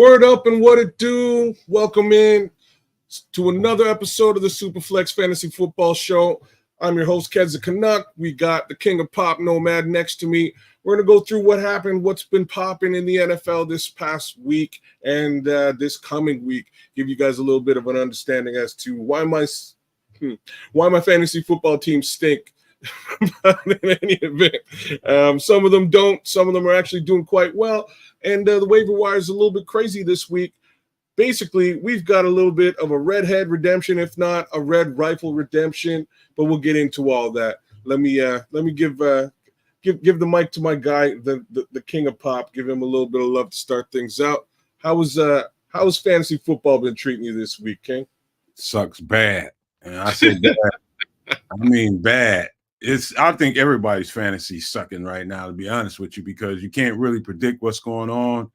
Word up and what it do. Welcome in to another episode of the SuperFlex Fantasy Football Show. I'm your host, Kedz the Canuck. We got the king of pop, Nomad, next to me. We're going to go through what happened, what's been popping in the NFL this past week and this coming week. Give you guys a little bit of an understanding as to why my fantasy football team stink. In any event, some of them don't. Some of them are actually doing quite well. And the waiver wire is a little bit crazy this week. Basically, we've got a little bit of a redhead redemption, if not a red rifle redemption. But we'll get into all that. Let me give the mic to my guy, the king of pop. Give him a little bit of love to start things out. How has fantasy football been treating you this week, King? Sucks bad, and I say bad. I mean bad. I think everybody's fantasy sucking right now, to be honest with you, because you can't really predict what's going on.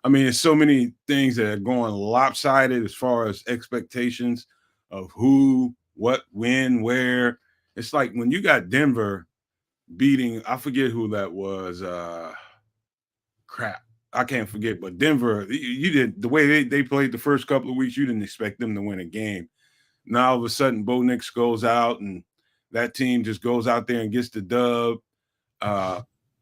I mean, there's so many things that are going lopsided as far as expectations of who, what, when, where. It's like when you got Denver beating, I forget who that was. I can't forget, but Denver, you did the way they played the first couple of weeks, you didn't expect them to win a game. Now all of a sudden, Bo Nix goes out and that team just goes out there and gets the dub.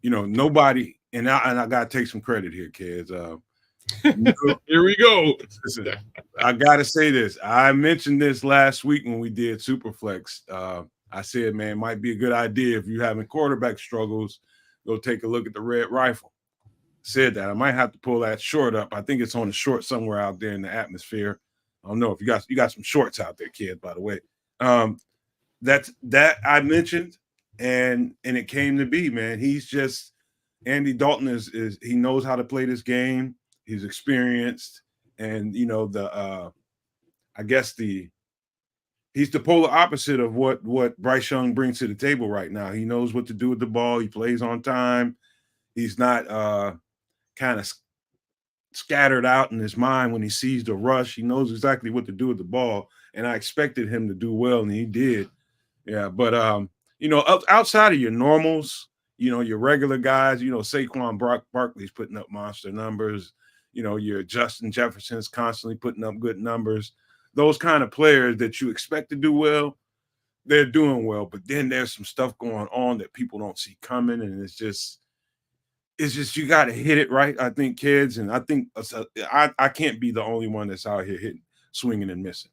Nobody, and I got to take some credit here, kids. Here we go. Listen, I got to say this. I mentioned this last week when we did SuperFlex. I said, man, it might be a good idea if you're having quarterback struggles, go take a look at the red rifle. Said that. I might have to pull that short up. I think it's on the short somewhere out there in the atmosphere. I don't know if you got some shorts out there, kids, by the way. That I mentioned, and it came to be, man. He's just Andy Dalton is he knows how to play this game. He's experienced, and he's the polar opposite of what Bryce Young brings to the table right now. He knows what to do with the ball. He plays on time. He's not kind of scattered out in his mind when he sees the rush. He knows exactly what to do with the ball, and I expected him to do well, and he did. Yeah, but outside of your normals, your regular guys, Saquon Barkley's putting up monster numbers. Your Justin Jefferson's constantly putting up good numbers. Those kind of players that you expect to do well, they're doing well. But then there's some stuff going on that people don't see coming, and it's just you got to hit it right. I think kids, and I think I can't be the only one that's out here hitting, swinging, and missing.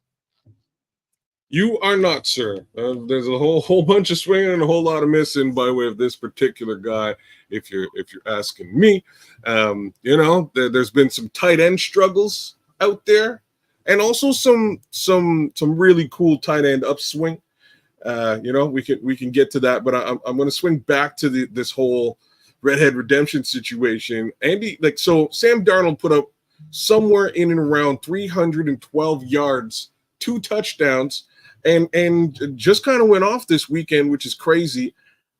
You are not, sir. There's a whole bunch of swinging and a whole lot of missing by way of this particular guy. If you're asking me, there's been some tight end struggles out there, and also some really cool tight end upswing. We can get to that, but I'm going to swing back to this whole redhead redemption situation. Sam Darnold put up somewhere in and around 312 yards, 2 touchdowns. And just kind of went off this weekend, which is crazy.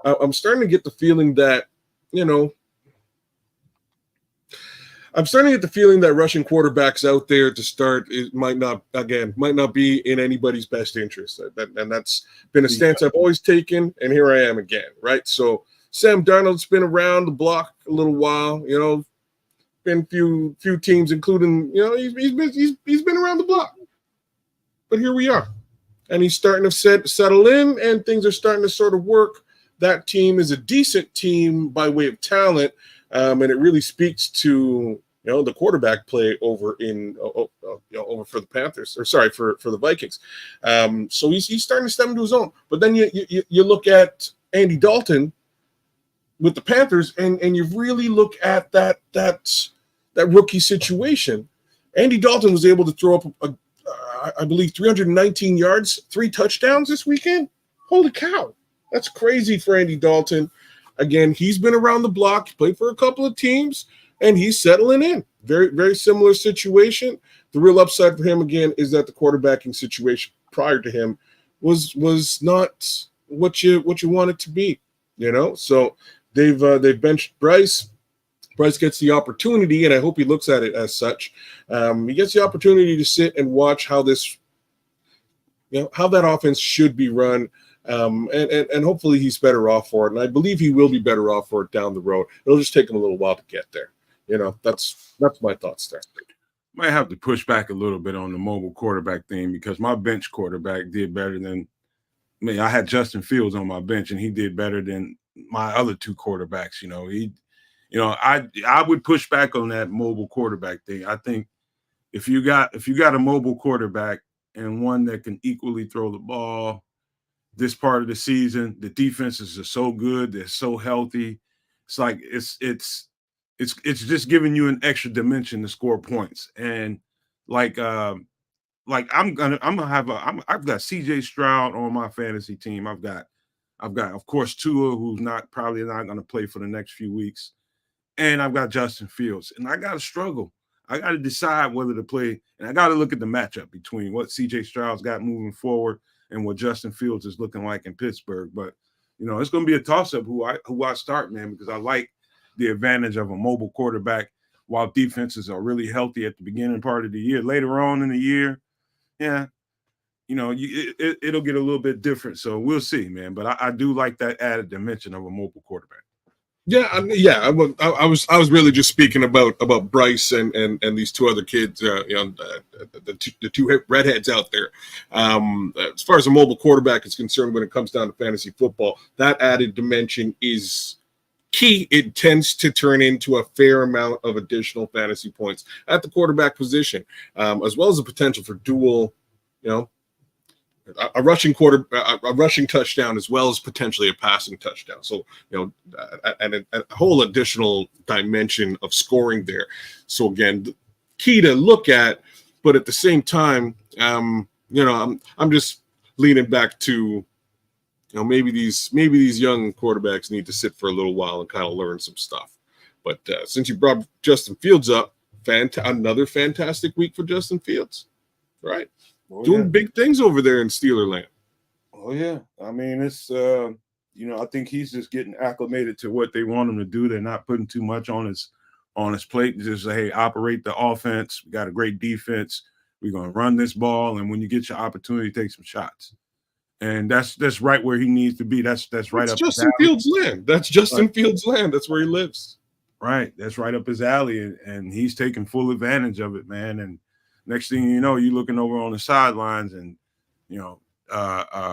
I'm starting to get the feeling that, rushing quarterbacks out there to start might not be in anybody's best interest. And that's been a stance I've always taken, and here I am again, right? So Sam Darnold's been around the block a little while, been few teams, including, he's been around the block. But here we are. And he's starting to settle in, and things are starting to sort of work. That team is a decent team by way of talent, and it really speaks to the quarterback play over for the Panthers, or sorry, for the Vikings. So he's starting to step into his own. But then you look at Andy Dalton with the Panthers, and you really look at that rookie situation. Andy Dalton was able to throw up I believe 319 yards, 3 touchdowns this weekend. Holy cow. That's crazy for Andy Dalton. Again, he's been around the block, played for a couple of teams, and he's settling in. Very, very similar situation. The real upside for him, again, is that the quarterbacking situation prior to him was not what you want it to be, So they've benched Bryce. Bryce gets the opportunity, and I hope he looks at it as such. He gets the opportunity to sit and watch how how that offense should be run, and hopefully he's better off for it. And I believe he will be better off for it down the road. It'll just take him a little while to get there. That's my thoughts there. might have to push back a little bit on the mobile quarterback thing because my bench quarterback did better than me. I had Justin Fields on my bench, and he did better than my other two quarterbacks. I would push back on that mobile quarterback thing. I think if you got a mobile quarterback and one that can equally throw the ball this part of the season, the defenses are so good, they're so healthy. It's like it's just giving you an extra dimension to score points. And like I've got CJ Stroud on my fantasy team. I've got of course Tua, who's probably not gonna play for the next few weeks. And I've got Justin Fields. And I gotta struggle. I gotta decide whether to play, and I gotta look at the matchup between what CJ Stroud's got moving forward and what Justin Fields is looking like in Pittsburgh. But it's gonna be a toss-up who I start, man, because I like the advantage of a mobile quarterback while defenses are really healthy at the beginning part of the year. Later on in the year, yeah, it'll get a little bit different. So we'll see, man. But I do like that added dimension of a mobile quarterback. Yeah. I was really just speaking about Bryce and these two other kids, the two redheads out there. As far as a mobile quarterback is concerned, when it comes down to fantasy football, that added dimension is key. It tends to turn into a fair amount of additional fantasy points at the quarterback position, as well as the potential for dual, a rushing touchdown as well as potentially a passing touchdown. So, and a whole additional dimension of scoring there. So again, key to look at, but at the same time, I'm just leaning back to, maybe these young quarterbacks need to sit for a little while and kind of learn some stuff. But since you brought Justin Fields up, another fantastic week for Justin Fields, right? Doing big things over there in Steeler land. Oh yeah, I mean it's I think he's just getting acclimated to what they want him to do. They're not putting too much on his plate. Just say, hey, operate the offense. We got a great defense. We're gonna run this ball, and when you get your opportunity, take some shots. And that's right where he needs to be. That's right up Justin Fields' land. That's Justin Fields' land. That's where he lives. Right. That's right up his alley, and he's taking full advantage of it, man. And next thing you know, you're looking over on the sidelines, and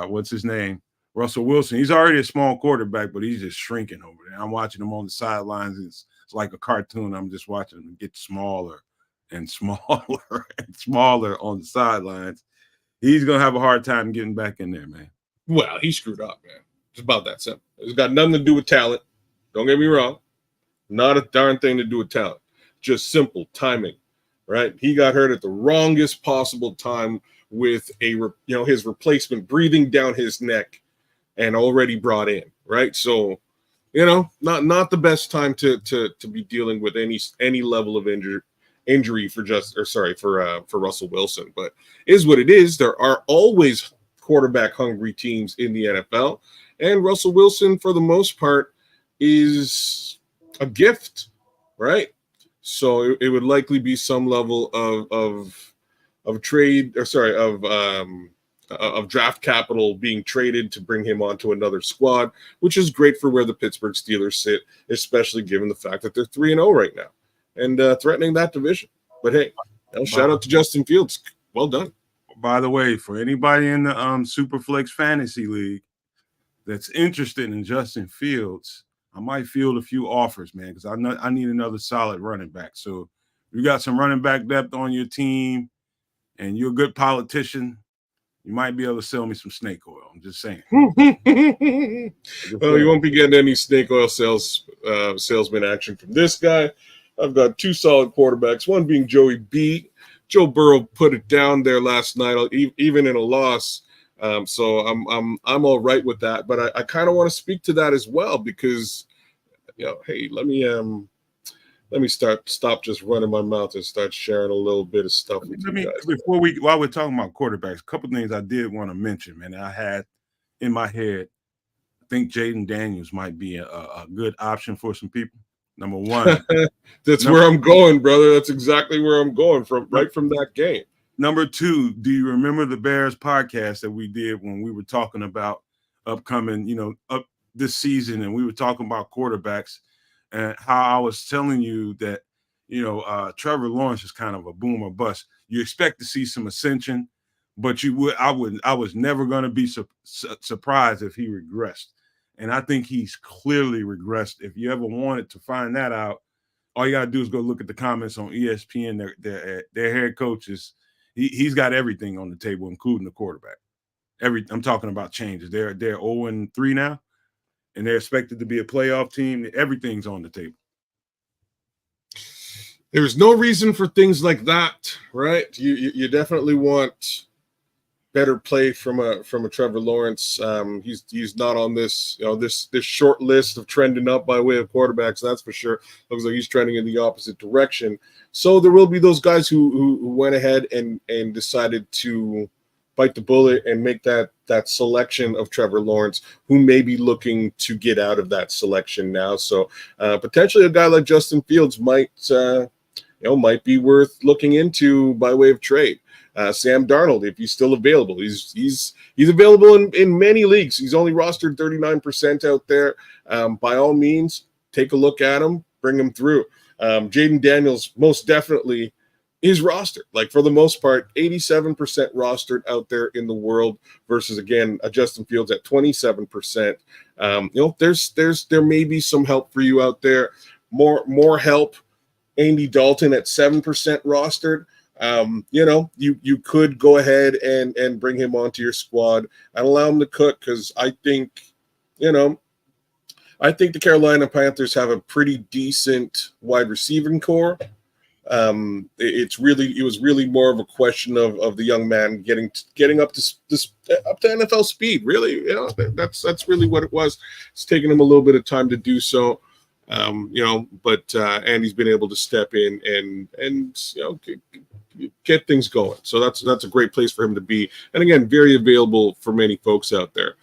what's his name? Russell Wilson. He's already a small quarterback, but he's just shrinking over there. I'm watching him on the sidelines. It's like a cartoon. I'm just watching him get smaller and smaller and smaller on the sidelines. He's gonna have a hard time getting back in there, man. Well, he screwed up, man. It's about that simple. It's got nothing to do with talent. Don't get me wrong. Not a darn thing to do with talent. Just simple timing, right? He got hurt at the wrongest possible time with his replacement breathing down his neck and already brought in, right? So, not the best time to be dealing with any level of injury for Russell Wilson, but is what it is. There are always quarterback hungry teams in the NFL, and Russell Wilson, for the most part, is a gift, right? So it would likely be some level of draft capital being traded to bring him onto another squad, which is great for where the Pittsburgh Steelers sit, especially given the fact that they're 3-0 right now and threatening that division. But hey, shout out to Justin Fields. Well done. By the way, for anybody in the SuperFlex Fantasy League that's interested in Justin Fields, I might field a few offers, man, because I need another solid running back. So if you got some running back depth on your team and you're a good politician, you might be able to sell me some snake oil. I'm just saying. Well, you won't be getting any snake oil salesman action from this guy. I've got two solid quarterbacks, one being Joey B. Joe Burrow put it down there last night, even in a loss. So I'm all right with that. But I kind of want to speak to that as well because, hey, let me stop just running my mouth and start sharing a little bit of stuff with you guys. While we're talking about quarterbacks, a couple things I did want to mention, man. I had in my head, I think Jaden Daniels might be a good option for some people. Number one. That's where I'm going, brother. That's exactly where I'm going from that game. Number two, do you remember the Bears podcast that we did when we were talking about upcoming, up this season, and we were talking about quarterbacks and how I was telling you that Trevor Lawrence is kind of a boom or bust. You expect to see some ascension, but I was never going to be surprised if he regressed. And I think he's clearly regressed. If you ever wanted to find that out, all you got to do is go look at the comments on ESPN. Their head coaches, he's got everything on the table, including the quarterback. I'm talking about changes. They're 0-3 now, and they're expected to be a playoff team. Everything's on the table. There's no reason for things like that, right? You definitely want better play from a Trevor Lawrence. He's not on this this short list of trending up by way of quarterbacks. That's for sure. Looks like he's trending in the opposite direction. So there will be those guys who went ahead and decided to bite the bullet and make that selection of Trevor Lawrence, who may be looking to get out of that selection now. So potentially a guy like Justin Fields might be worth looking into by way of trade. Sam Darnold, if he's still available, he's available in many leagues. He's only rostered 39% out there. By all means, take a look at him, bring him through. Jaden Daniels most definitely is rostered, like for the most part, 87% rostered out there in the world versus again a Justin Fields at 27%. There may be some help for you out there. More help. Andy Dalton at 7% rostered. You could go ahead and bring him onto your squad and allow him to cook because I think the Carolina Panthers have a pretty decent wide receiving core. It was really more of a question of the young man getting up to NFL speed. Really, that's really what it was. It's taken him a little bit of time to do so. But Andy's been able to step in and get things going. So that's a great place for him to be. And again, very available for many folks out there.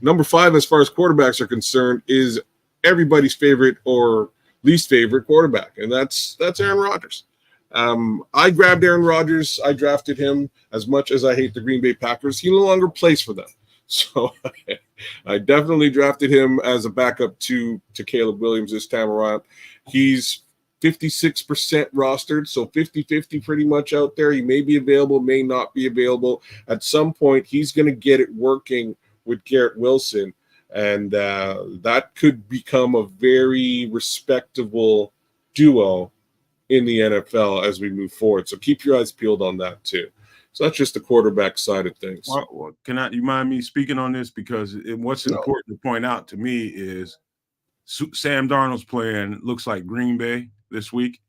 Number 5, as far as quarterbacks are concerned, is everybody's favorite or least favorite quarterback, and that's Aaron Rodgers. I grabbed Aaron Rodgers. I drafted him. As much as I hate the Green Bay Packers, he no longer plays for them. So I definitely drafted him as a backup to Caleb Williams this time around. He's 56% rostered, so 50-50 pretty much out there. He may be available, may not be available. At some point, he's going to get it working with Garrett Wilson, and that could become a very respectable duo in the NFL as we move forward. So keep your eyes peeled on that too. So that's just the quarterback side of things. Well, you mind me speaking on this? Because what's important to point out to me is Sam Darnold's playing looks like Green Bay this week,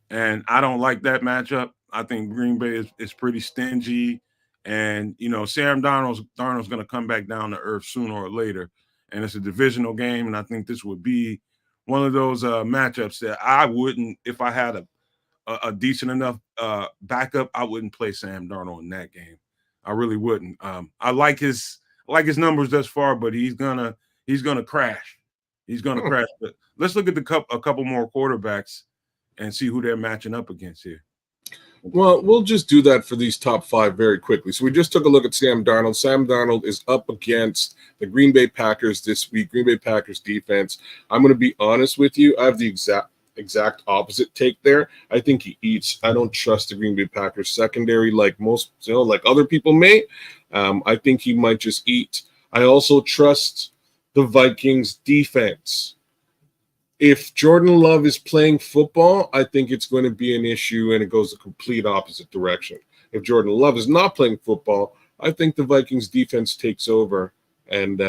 and I don't like that matchup. I think Green Bay is pretty stingy, and Sam Darnold's going to come back down to earth sooner or later, and it's a divisional game, and I think this would be one of those matchups that I wouldn't, if I had a decent enough backup, I wouldn't play Sam Darnold in that game. I really wouldn't. I like his numbers thus far, but he's gonna crash. He's gonna crash. But let's look at a couple more quarterbacks and see who they're matching up against here. Well, we'll just do that for these top 5 very quickly. So we just took a look at Sam Darnold. Sam Darnold is up against the Green Bay Packers this week. Green Bay Packers defense. I'm going to be honest with you. I have the exact opposite take there. I think he eats. I don't trust the Green Bay Packers secondary like most, like other people may. I think he might just eat. I also trust the Vikings defense. If Jordan Love is playing football, I think it's going to be an issue, and it goes the complete opposite direction. If Jordan Love is not playing football, I think the Vikings defense takes over, and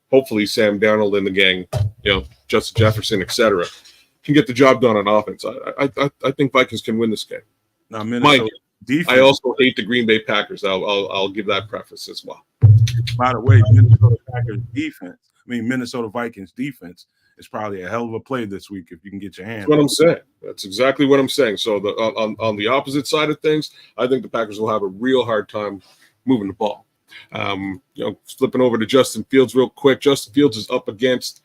hopefully Sam Darnold and the gang, Justin Jefferson, etc., can get the job done on offense. I think Vikings can win this game. Now, Minnesota defense. I also hate the Green Bay Packers. I'll give that preface as well. By the way, Minnesota Vikings defense is probably a hell of a play this week if you can get your hands. That's what I'm saying. That's exactly what I'm saying. So on the opposite side of things, I think the Packers will have a real hard time moving the ball. Flipping over to Justin Fields real quick. Justin Fields is up against.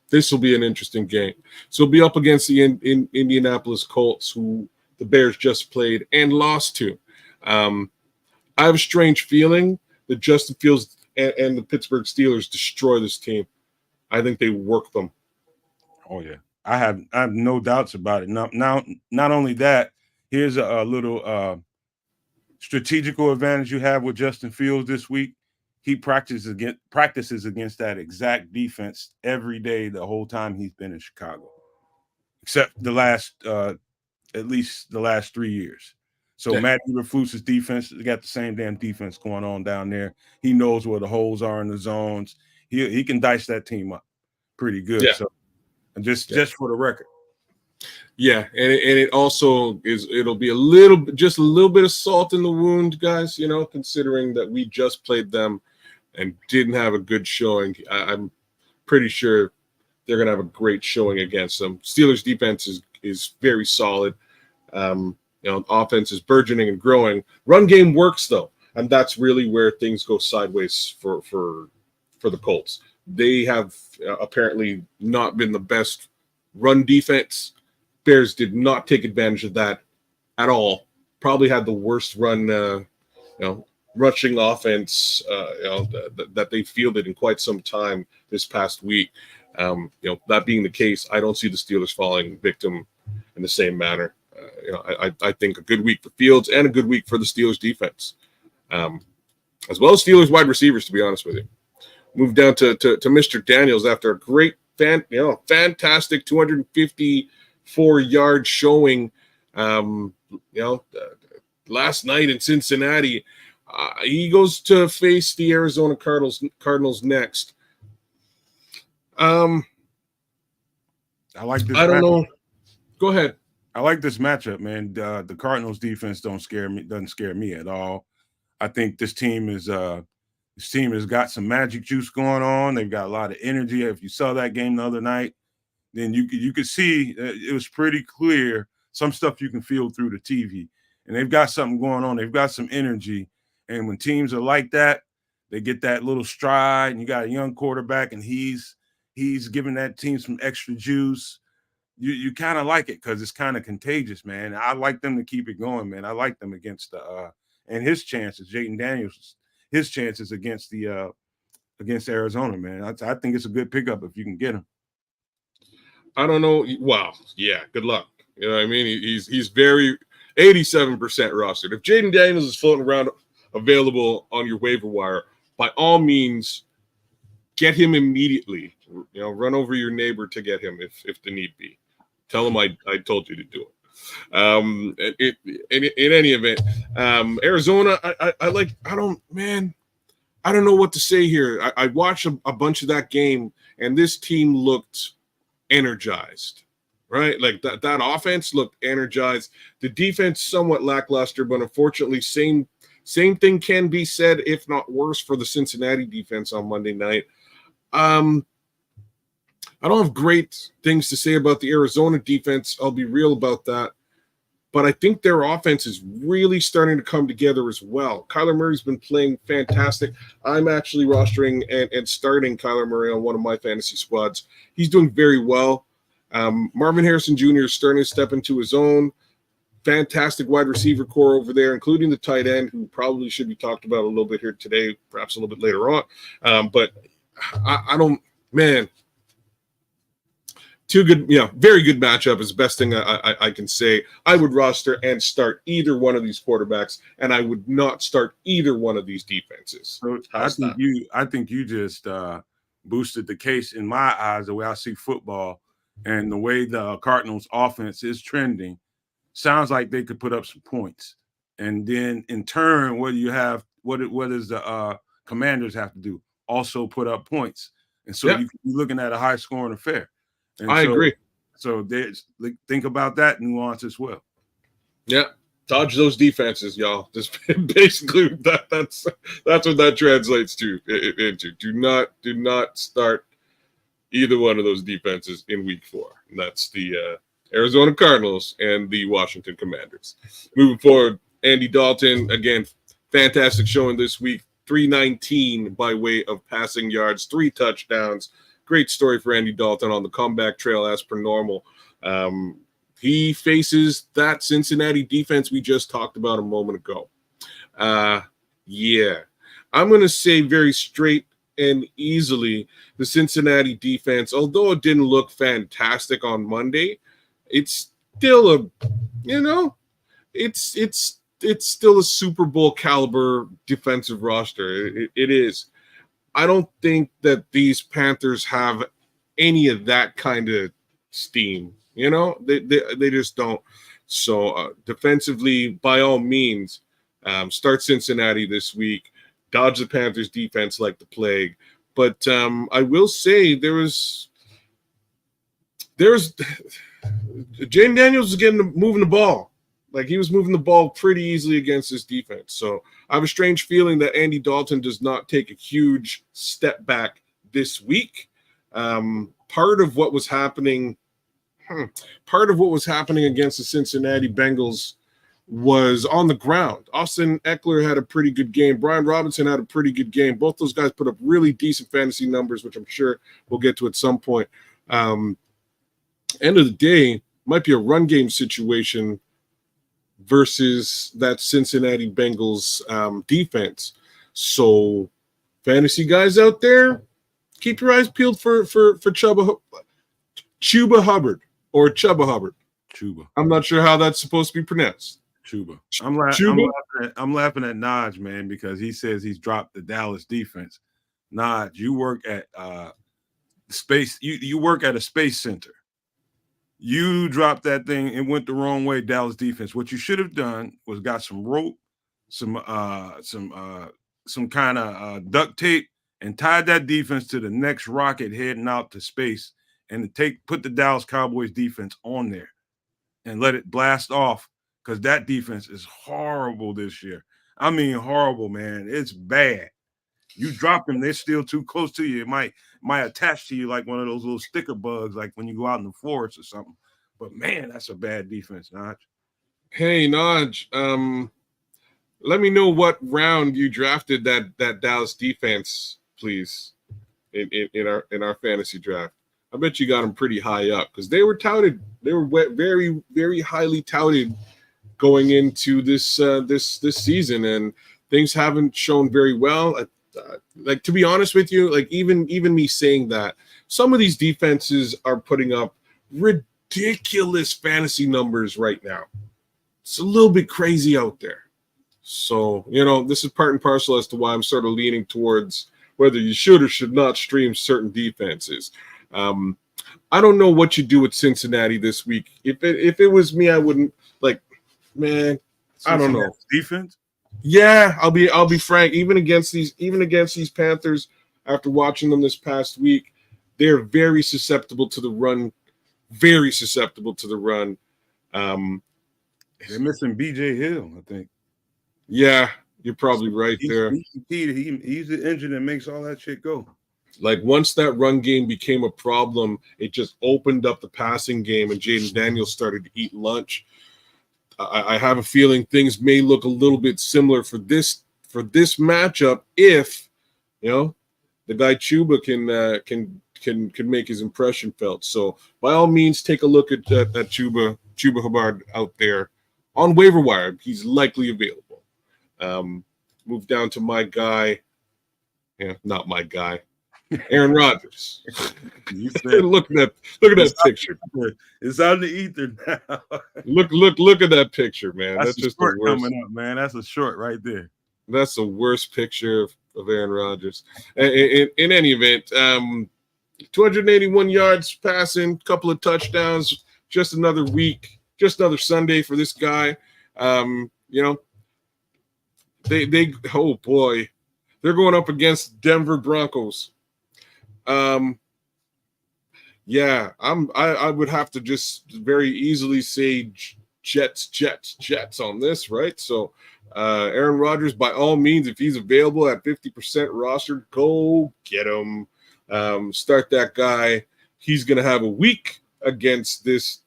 This will be an interesting game. So he'll be up against the Indianapolis Colts, who the Bears just played and lost to. I have a strange feeling that Justin Fields and the Pittsburgh Steelers destroy this team. I think they work them. Oh, yeah. I have no doubts about it. Not only that, here's a little strategical advantage you have with Justin Fields this week. He practices against that exact defense every day the whole time he's been in Chicago, except the last at least the last 3 years. So Yeah. Matt Eberflus's defense, they got the same damn defense going on down there. He knows where the holes are in the zones. He can dice that team up pretty good. Yeah. So, and just for the record. Yeah, and it also it'll be a little bit of salt in the wound, guys, considering that we just played them and didn't have a good showing. I'm pretty sure they're going to have a great showing against them. Steelers defense is very solid. Offense is burgeoning and growing. Run game works, though, and that's really where things go sideways for the Colts. They have apparently not been the best run defense. Bears did not take advantage of that at all. Probably had the worst run, rushing offense, that they fielded in quite some time this past week. That being the case, I don't see the Steelers falling victim in the same manner. I think a good week for Fields and a good week for the Steelers defense, as well as Steelers wide receivers. To be honest with you, move down to Mr. Daniels after a great fantastic 254-yard showing. Last night in Cincinnati, he goes to face the Arizona Cardinals next. I like this. I don't know. Go ahead. I like this matchup, man. The Cardinals defense doesn't scare me at all. I think this team has got some magic juice going on. They've got a lot of energy. If you saw that game the other night, then you could see it was pretty clear. Some stuff you can feel through the TV, and they've got something going on. They've got some energy, and when teams are like that, they get that little stride. And you got a young quarterback, and he's giving that team some extra juice. You kind of like it because it's kind of contagious, man. I like them to keep it going, man. I like them against and his chances, Jaden Daniels, his chances against Arizona, man. I think it's a good pickup if you can get him. I don't know. Wow. Yeah. Good luck. You know what I mean? He's very 87% rostered. If Jaden Daniels is floating around available on your waiver wire, by all means, get him immediately. Run over your neighbor to get him if the need be. Tell him I told you to do it. In any event, Arizona, I don't know what to say here. I watched a bunch of that game, and this team looked energized, right? Like that offense looked energized. The defense somewhat lackluster, but unfortunately, same thing can be said, if not worse, for the Cincinnati defense on Monday night. I don't have great things to say about the Arizona defense. I'll be real about that. But I think their offense is really starting to come together as well. Kyler Murray's been playing fantastic. I'm actually rostering and starting Kyler Murray on one of my fantasy squads. He's doing very well. Marvin Harrison Jr. is starting to step into his own. Fantastic wide receiver core over there, including the tight end, who probably should be talked about a little bit here today, perhaps a little bit later on. But I don't, man. Two good, very good matchup is the best thing I can say. I would roster and start either one of these quarterbacks, and I would not start either one of these defenses. So I think you just boosted the case in my eyes, the way I see football and the way the Cardinals offense is trending. Sounds like they could put up some points. And then in turn, what does the Commanders have to do? Also put up points. And so you could be looking at a high scoring affair. And I agree. So think about that nuance as well. Yeah, dodge those defenses, y'all. Just basically that's what that translates into. Do not start either one of those defenses in week 4. And that's the Arizona Cardinals and the Washington Commanders. Moving forward, Andy Dalton, again, fantastic showing this week. 319 by way of passing yards, 3 touchdowns. Great story for Andy Dalton on the comeback trail as per normal. He faces that Cincinnati defense we just talked about a moment ago. I'm going to say very straight and easily the Cincinnati defense, although it didn't look fantastic on Monday, it's still it's still a Super Bowl caliber defensive roster. It is. I don't think that these Panthers have any of that kind of steam. They just don't. So defensively, by all means, start Cincinnati this week. Dodge the Panthers defense like the plague. But I will say there's Jaden Daniels was moving the ball. Like, he was moving the ball pretty easily against this defense. So I have a strange feeling that Andy Dalton does not take a huge step back this week. Part of what was happening against the Cincinnati Bengals was on the ground. Austin Eckler had a pretty good game. Brian Robinson had a pretty good game. Both those guys put up really decent fantasy numbers, which I'm sure we'll get to at some point. End of the day, might be a run game situation versus that Cincinnati Bengals defense. So, fantasy guys out there, keep your eyes peeled for Chuba Hubbard or Chuba Hubbard. Chuba. I'm not sure how that's supposed to be pronounced. Chuba. I'm laughing at Naj, man, because he says he's dropped the Dallas defense. Naj, you work at space. You work at a space center. You dropped that thing and went the wrong way, Dallas defense. What you should have done was got some rope, some kind of duct tape, and tied that defense to the next rocket heading out to space, and put the Dallas Cowboys defense on there and let it blast off, because that defense is horrible this year. I mean, horrible, man. It's bad. You drop them, they're still too close to you. It might attach to you like one of those little sticker bugs, like when you go out in the forest or something. But man, that's a bad defense, Naj. Hey, Naj, let me know what round you drafted that Dallas defense, please, in our fantasy draft. I bet you got them pretty high up, because they were touted. They were very, very highly touted going into this season, and things haven't shown very well. Like, to be honest with you, like even me saying that, some of these defenses are putting up ridiculous fantasy numbers right now. It's a little bit crazy out there. So, this is part and parcel as to why I'm sort of leaning towards whether you should or should not stream certain defenses. I don't know what you do with Cincinnati this week. If it was me, I wouldn't, like, man, I don't know. Defense? Yeah, I'll be frank. Even against these Panthers, after watching them this past week, they're very susceptible to the run. Very susceptible to the run. They're missing BJ Hill, I think. Yeah, you're probably right there. He's the engine that makes all that shit go. Like, once that run game became a problem, it just opened up the passing game, and Jaden Daniels started to eat lunch. I have a feeling things may look a little bit similar for this matchup if the guy Chuba can make his impression felt. So by all means, take a look at that Chuba Hubbard out there on waiver wire. He's likely available. Move down to my guy. Yeah, not my guy. Aaron Rodgers. Look at that picture. It's on the ether now. Look at that picture, man. That's just the worst. Coming up, man. That's a short right there. That's the worst picture of Aaron Rodgers. In any event, 281 yards passing, couple of touchdowns. Just another week, just another Sunday for this guy. They oh boy, they're going up against Denver Broncos. Yeah, I would have to just very easily say Jets on this, right? So Aaron Rodgers, by all means, if he's available at 50% roster, go get him. Start that guy. He's gonna have a week against this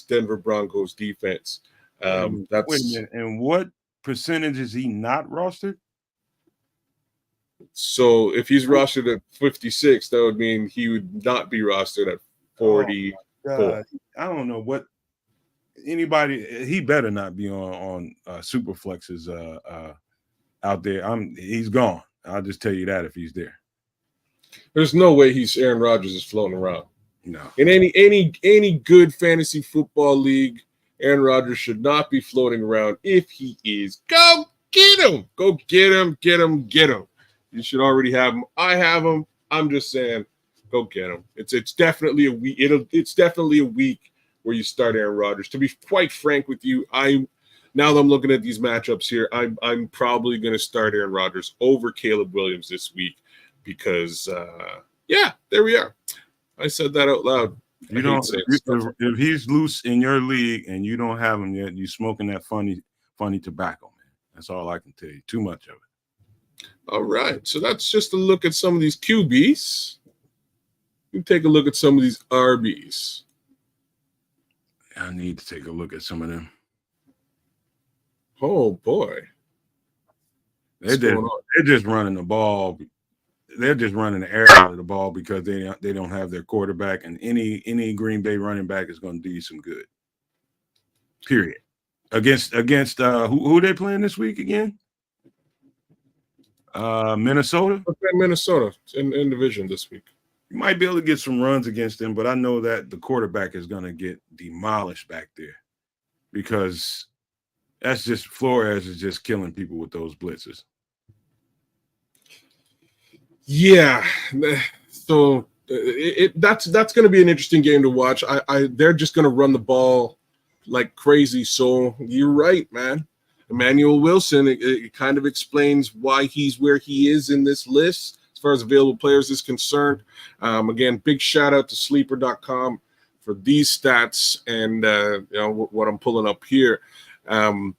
Denver Broncos defense. Wait a minute. And what percentage is he not rostered? So if he's rostered at 56, that would mean he would not be rostered at 44. Oh, I don't know what anybody. He better not be on SuperFlexes out there. He's gone. I'll just tell you that if he's there. There's no way Aaron Rodgers is floating around. No. In any good fantasy football league, Aaron Rodgers should not be floating around. If he is, go get him. Go get him, get him, get him. You should already have him. I have him. I'm just saying, go get him. It's definitely a week. It's definitely a week where you start Aaron Rodgers. To be quite frank with you, now that I'm looking at these matchups here, I'm probably going to start Aaron Rodgers over Caleb Williams this week because, there we are. I said that out loud. You don't. If he's loose in your league and you don't have him yet, you smoking that funny tobacco, man. That's all I can tell you. Too much of it. All right, so that's just a look at some of these QBs. We take a look at some of these RBs. I need to take a look at some of them. Oh boy, they're just running the ball. They're just running the air out of the ball because they don't have their quarterback, and any Green Bay running back is going to do you some good. Period. Against who are they playing this week again? Minnesota. Minnesota in division this week. You might be able to get some runs against them, but I know that the quarterback is going to get demolished back there because that's just Flores is just killing people with those blitzes. Yeah, so that's going to be an interesting game to watch. They're just going to run the ball like crazy. So you're right, man. Emmanuel Wilson, it kind of explains why he's where he is in this list as far as available players is concerned. Again, big shout out to sleeper.com for these stats and what I'm pulling up here. 7%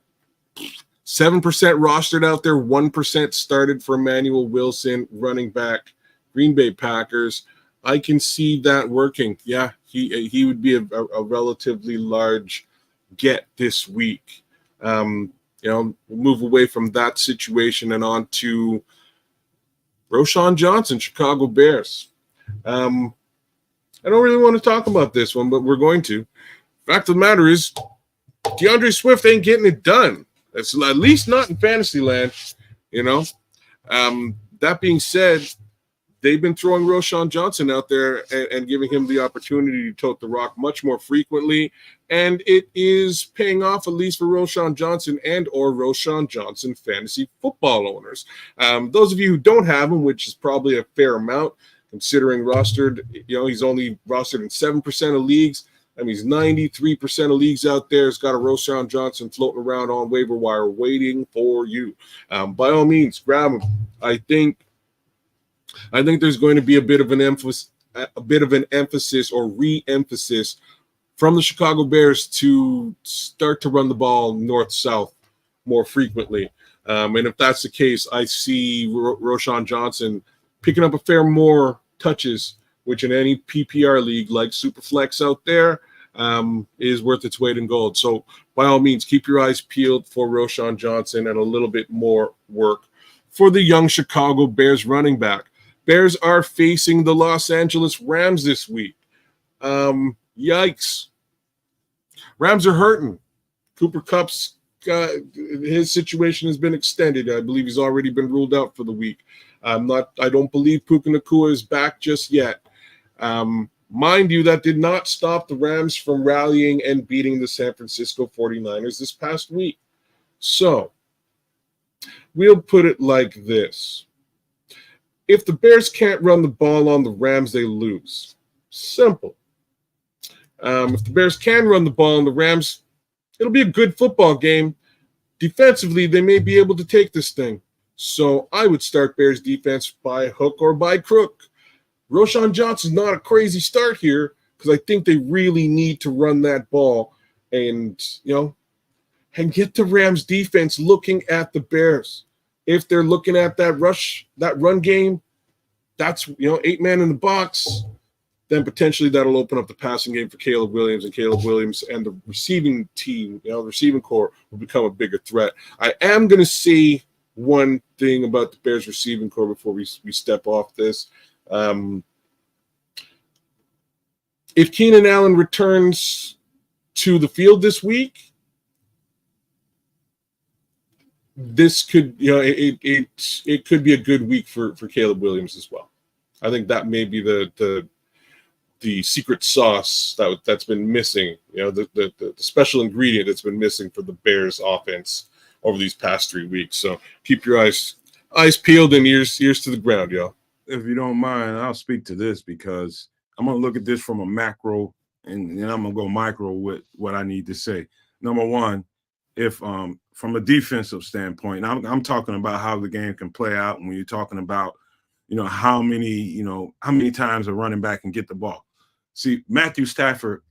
rostered out there, 1% started for Emmanuel Wilson, running back, Green Bay Packers. I can see that working. Yeah, he would be a relatively large get this week. We'll move away from that situation and on to Roschon Johnson, Chicago Bears. I don't really want to talk about this one, but we're going to. Fact of the matter is, DeAndre Swift ain't getting it done. It's at least not in fantasy land, That being said, they've been throwing Roschon Johnson out there and giving him the opportunity to tote the rock much more frequently, and it is paying off, at least for Roschon Johnson and or Roschon Johnson fantasy football owners. Those of you who don't have him, which is probably a fair amount, considering rostered, he's only rostered in 7% of leagues. I mean, he's 93% of leagues out there. It's got a Roschon Johnson floating around on waiver wire waiting for you. By all means, grab him. I think there's going to be a bit of an emphasis or re-emphasis from the Chicago Bears to start to run the ball north-south more frequently. And if that's the case, I see Roschon Johnson picking up a fair more touches, which in any PPR league like SuperFlex out there is worth its weight in gold. So by all means, keep your eyes peeled for Roschon Johnson and a little bit more work for the young Chicago Bears running back. Bears are facing the Los Angeles Rams this week. Yikes. Rams are hurting. Cooper Kupp's his situation has been extended. I believe he's already been ruled out for the week. I don't believe Puka Nacua is back just yet. Mind you, that did not stop the Rams from rallying and beating the San Francisco 49ers this past week. So, we'll put it like this. If the Bears can't run the ball on the Rams, they lose. Simple. If the Bears can run the ball on the Rams, it'll be a good football game. Defensively, they may be able to take this thing. So I would start Bears defense by hook or by crook. Roschon Johnson's not a crazy start here because I think they really need to run that ball and get the Rams defense looking at the Bears. If they're looking at that run game, that's 8 man in the box, then potentially that'll open up the passing game for Caleb Williams, and the receiving team, the receiving core will become a bigger threat. I am going to say one thing about the Bears receiving core before we step off this. If Keenan Allen returns to the field this week, this could, it could be a good week for Caleb Williams as well. I think that may be the secret sauce that's been missing. The special ingredient that's been missing for the Bears offense over these past 3 weeks. So keep your eyes peeled and ears to the ground, y'all. If you don't mind, I'll speak to this because I'm going to look at this from a macro and then I'm going to go micro with what I need to say. Number one, if from a defensive standpoint, I'm talking about how the game can play out. And when you're talking about, how many times a running back can get the ball. See, Matthew Stafford,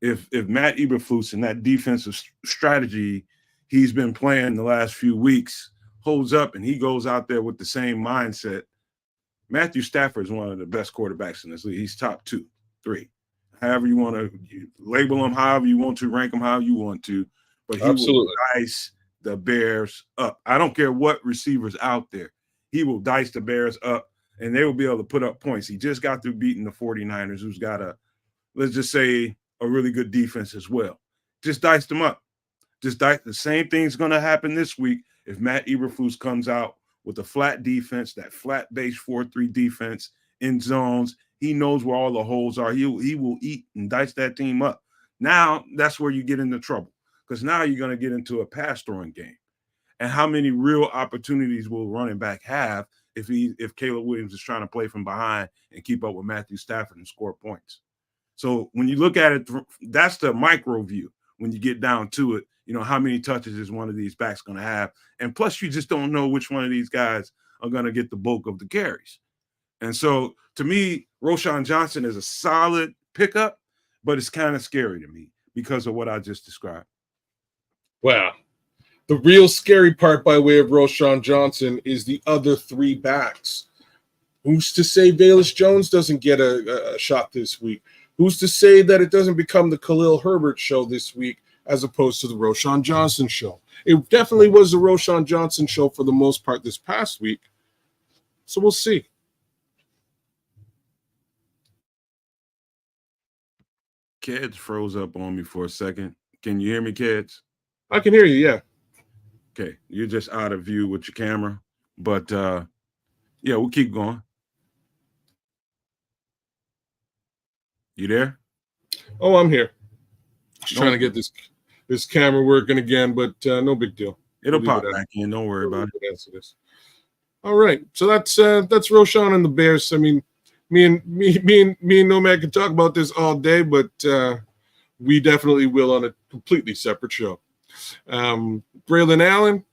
if Matt Eberflus and that defensive strategy he's been playing the last few weeks holds up and he goes out there with the same mindset, Matthew Stafford is one of the best quarterbacks in this league. He's top 2, 3. However you want to label him, however you want to rank him, however you want to. But he will dice the Bears up. I don't care what receivers out there. He will dice the Bears up, and they will be able to put up points. He just got through beating the 49ers, who's got let's just say, a really good defense as well. Just dice them up. The same thing's going to happen this week if Matt Eberflus comes out with a flat defense, that flat base 4-3 defense in zones. He knows where all the holes are. He will eat and dice that team up. Now that's where you get into trouble because now you're going to get into a pass throwing game. And how many real opportunities will running back have if Caleb Williams is trying to play from behind and keep up with Matthew Stafford and score points? So when you look at it, that's the micro view. When you get down to it, how many touches is one of these backs going to have? And plus, you just don't know which one of these guys are going to get the bulk of the carries. And so, to me, Roschon Johnson is a solid pickup, but it's kind of scary to me because of what I just described. Wow. The real scary part by way of Roschon Johnson is the other 3 backs. Who's to say Velus Jones doesn't get a shot this week? Who's to say that it doesn't become the Khalil Herbert show this week as opposed to the Roschon Johnson show? It definitely was the Roschon Johnson show for the most part this past week. So we'll see. Kedz froze up on me for a second. Can you hear me, Kedz? I can hear you, yeah. Okay, you're just out of view with your camera. But, yeah, we'll keep going. You there? Oh, I'm here. Just trying to get this camera working again, but no big deal. It'll pop back in. Don't worry about it. All right, so that's Roschon and the Bears. I mean, me and Nomad can talk about this all day, but we definitely will on a completely separate show. Braylon Allen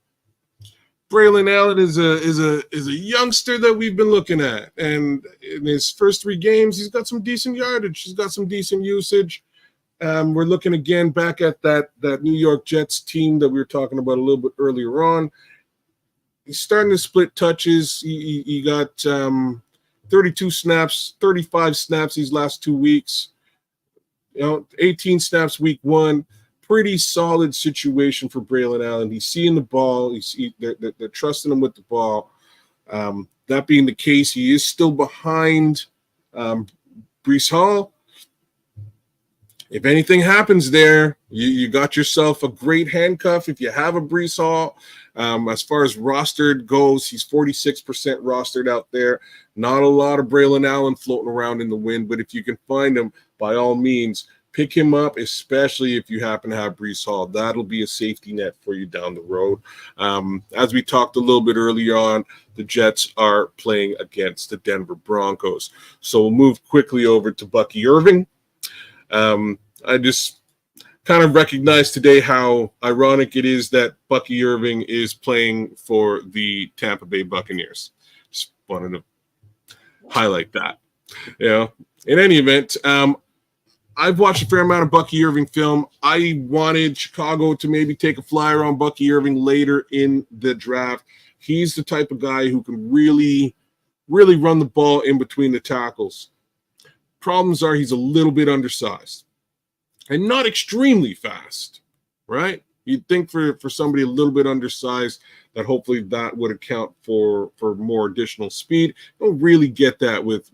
is a youngster that we've been looking at, and in his first 3 games, he's got some decent yardage. He's got some decent usage. We're looking again back at that New York Jets team that we were talking about a little bit earlier on. He's starting to split touches. He got 32 snaps, 35 snaps these last 2 weeks. 18 snaps week 1. Pretty solid situation for Braylon Allen. He's seeing the ball. They're trusting him with the ball. That being the case, he is still behind Breece Hall. If anything happens there, you got yourself a great handcuff if you have a Breece Hall. As far as rostered goes, he's 46% rostered out there. Not a lot of Braylon Allen floating around in the wind, but if you can find him, by all means, pick him up, especially if you happen to have Breece Hall. That'll be a safety net for you down the road. As we talked a little bit earlier on, the Jets are playing against the Denver Broncos. So we'll move quickly over to Bucky Irving. I just kind of recognize today how ironic it is that Bucky Irving is playing for the Tampa Bay Buccaneers. Just wanted to highlight that. In any event, I've watched a fair amount of Bucky Irving film. I wanted Chicago to maybe take a flyer on Bucky Irving later in the draft. He's the type of guy who can really, really run the ball in between the tackles. Problems are he's a little bit undersized and not extremely fast, right? You'd think for somebody a little bit undersized that hopefully that would account for more additional speed. Don't really get that with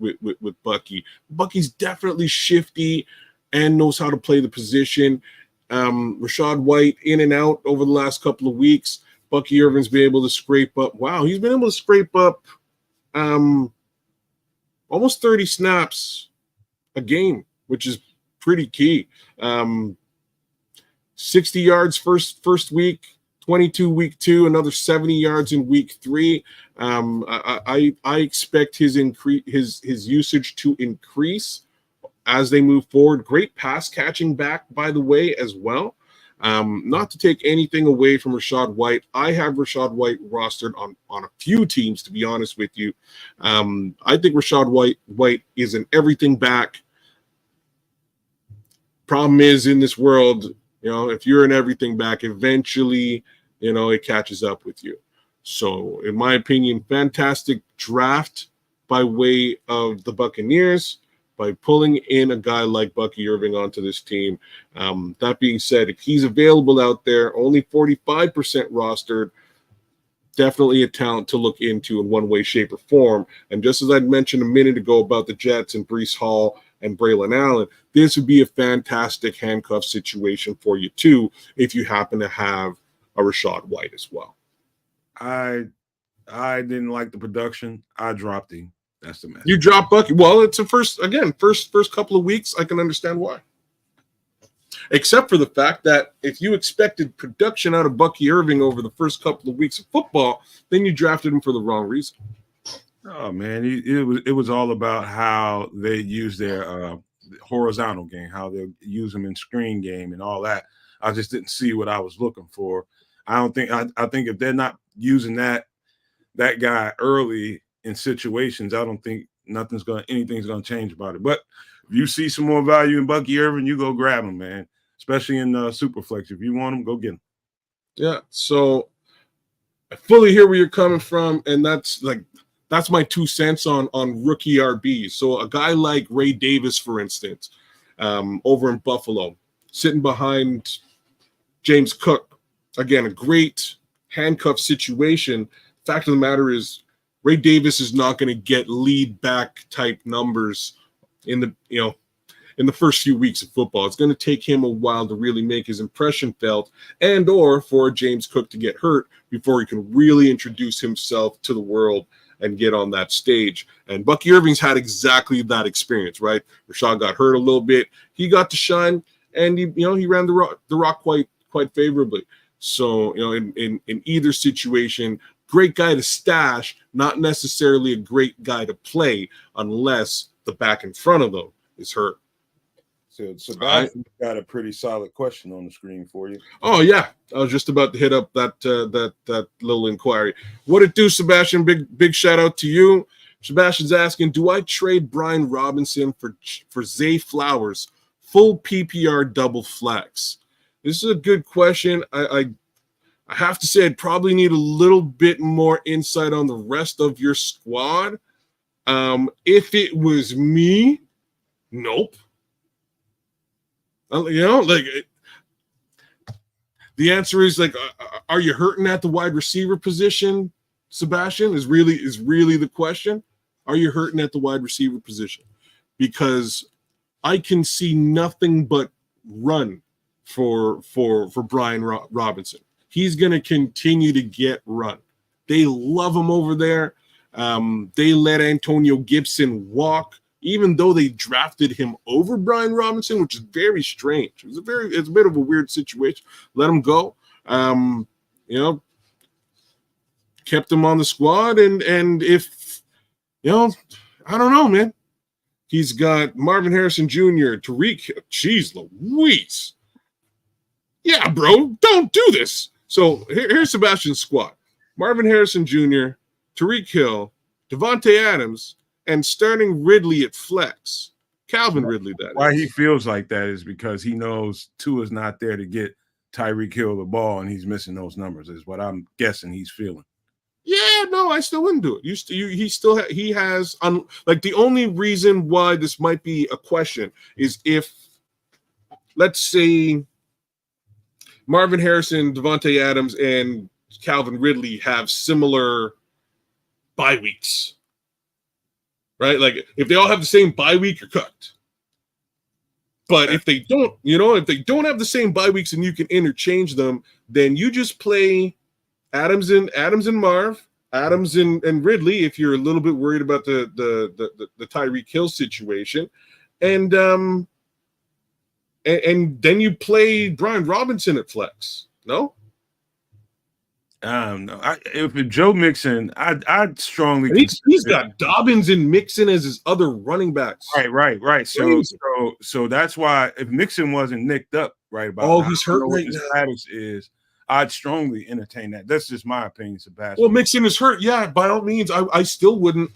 Bucky. Bucky's definitely shifty and knows how to play the position. Rachaad White in and out over the last couple of weeks. Bucky Irving's been able to scrape up. Wow, he's been able to scrape up almost 30 snaps a game, which is pretty key. 60 yards first week, 22 week 2, another 70 yards in week 3. I expect his usage to increase as they move forward. Great pass catching back, by the way, as well. Not to take anything away from Rachaad White. I have Rachaad White rostered on a few teams, to be honest with you. I think Rachaad White is an everything back. Problem is, in this world, if you're an everything back, eventually, it catches up with you. So, in my opinion, fantastic draft by way of the Buccaneers by pulling in a guy like Bucky Irving onto this team. That being said, if he's available out there, only 45% rostered, definitely a talent to look into in one way, shape, or form. And just as I mentioned a minute ago about the Jets and Breece Hall and Braylon Allen, this would be a fantastic handcuff situation for you too if you happen to have a Rachaad White as well. I didn't like the production. I dropped him. That's the mess. You drop Bucky. Well, it's a first couple of weeks. I can understand why. Except for the fact that if you expected production out of Bucky Irving over the first couple of weeks of football, then you drafted him for the wrong reason. Oh man, it was all about how they use their horizontal game, how they use them in screen game and all that. I just didn't see what I was looking for. I think if they're not using that guy early in situations, I don't think anything's gonna change about it. But if you see some more value in Bucky Irving, you go grab him, man. Especially in SuperFlex. If you want him, go get him. Yeah. So I fully hear where you're coming from, and that's my 2 cents on rookie RBs. So a guy like Ray Davis, for instance, over in Buffalo, sitting behind James Cook. Again, a great handcuff situation. Fact of the matter is, Ray Davis is not going to get lead back type numbers in the first few weeks of football. It's going to take him a while to really make his impression felt, and or for James Cook to get hurt before he can really introduce himself to the world and get on that stage. And Bucky Irving's had exactly that experience, right? Rachaad got hurt a little bit. He got to shine, and he ran the rock quite favorably. So, in either situation, great guy to stash, not necessarily a great guy to play unless the back in front of them is hurt. So guys, got a pretty solid question on the screen for you. Oh yeah, I was just about to hit up that little inquiry. What it do, Sebastian? Big shout out to you. Sebastian's asking, do I trade Brian Robinson for Zay Flowers, full PPR double flex? This is a good question. I have to say I'd probably need a little bit more insight on the rest of your squad. If it was me, nope. The answer is are you hurting at the wide receiver position, Sebastian? Is really the question. Are you hurting at the wide receiver position? Because I can see nothing but run for Brian Robinson. He's going to continue to get run. They love him over there. They let Antonio Gibson walk, even though they drafted him over Brian Robinson, which is very strange. It's a bit of a weird situation. Let him go. Kept him on the squad, and if I don't know, man. He's got Marvin Harrison Jr., Tariq. Jeez Louise. Yeah, bro, don't do this. So here's Sebastian's squad: Marvin Harrison Jr., Tariq Hill, Devontae Adams, and starting Ridley at flex. Calvin Ridley, that Why is. he feels like that is because he knows Tua's not there to get Tyreek Hill the ball, and he's missing those numbers, is what I'm guessing he's feeling. Yeah, no, I still wouldn't do it. He has the only reason why this might be a question is if, let's say, Marvin Harrison, Devontae Adams, and Calvin Ridley have similar bye weeks, right? Like if they all have the same bye week, you're cooked. But if they don't, if they don't have the same bye weeks and you can interchange them, then you just play Adams and Marv, Adams and Ridley if you're a little bit worried about the Tyreek Hill situation, and then you play Brian Robinson at flex. No, I don't know. If Joe Mixon, I'd strongly. He's got Dobbins and Mixon as his other running backs. Right. So that's why if Mixon wasn't nicked up right about now, he's hurt right now. Status is. I'd strongly entertain that. That's just my opinion, Sebastian. Well, Mixon is hurt. Yeah, by all means, I still wouldn't.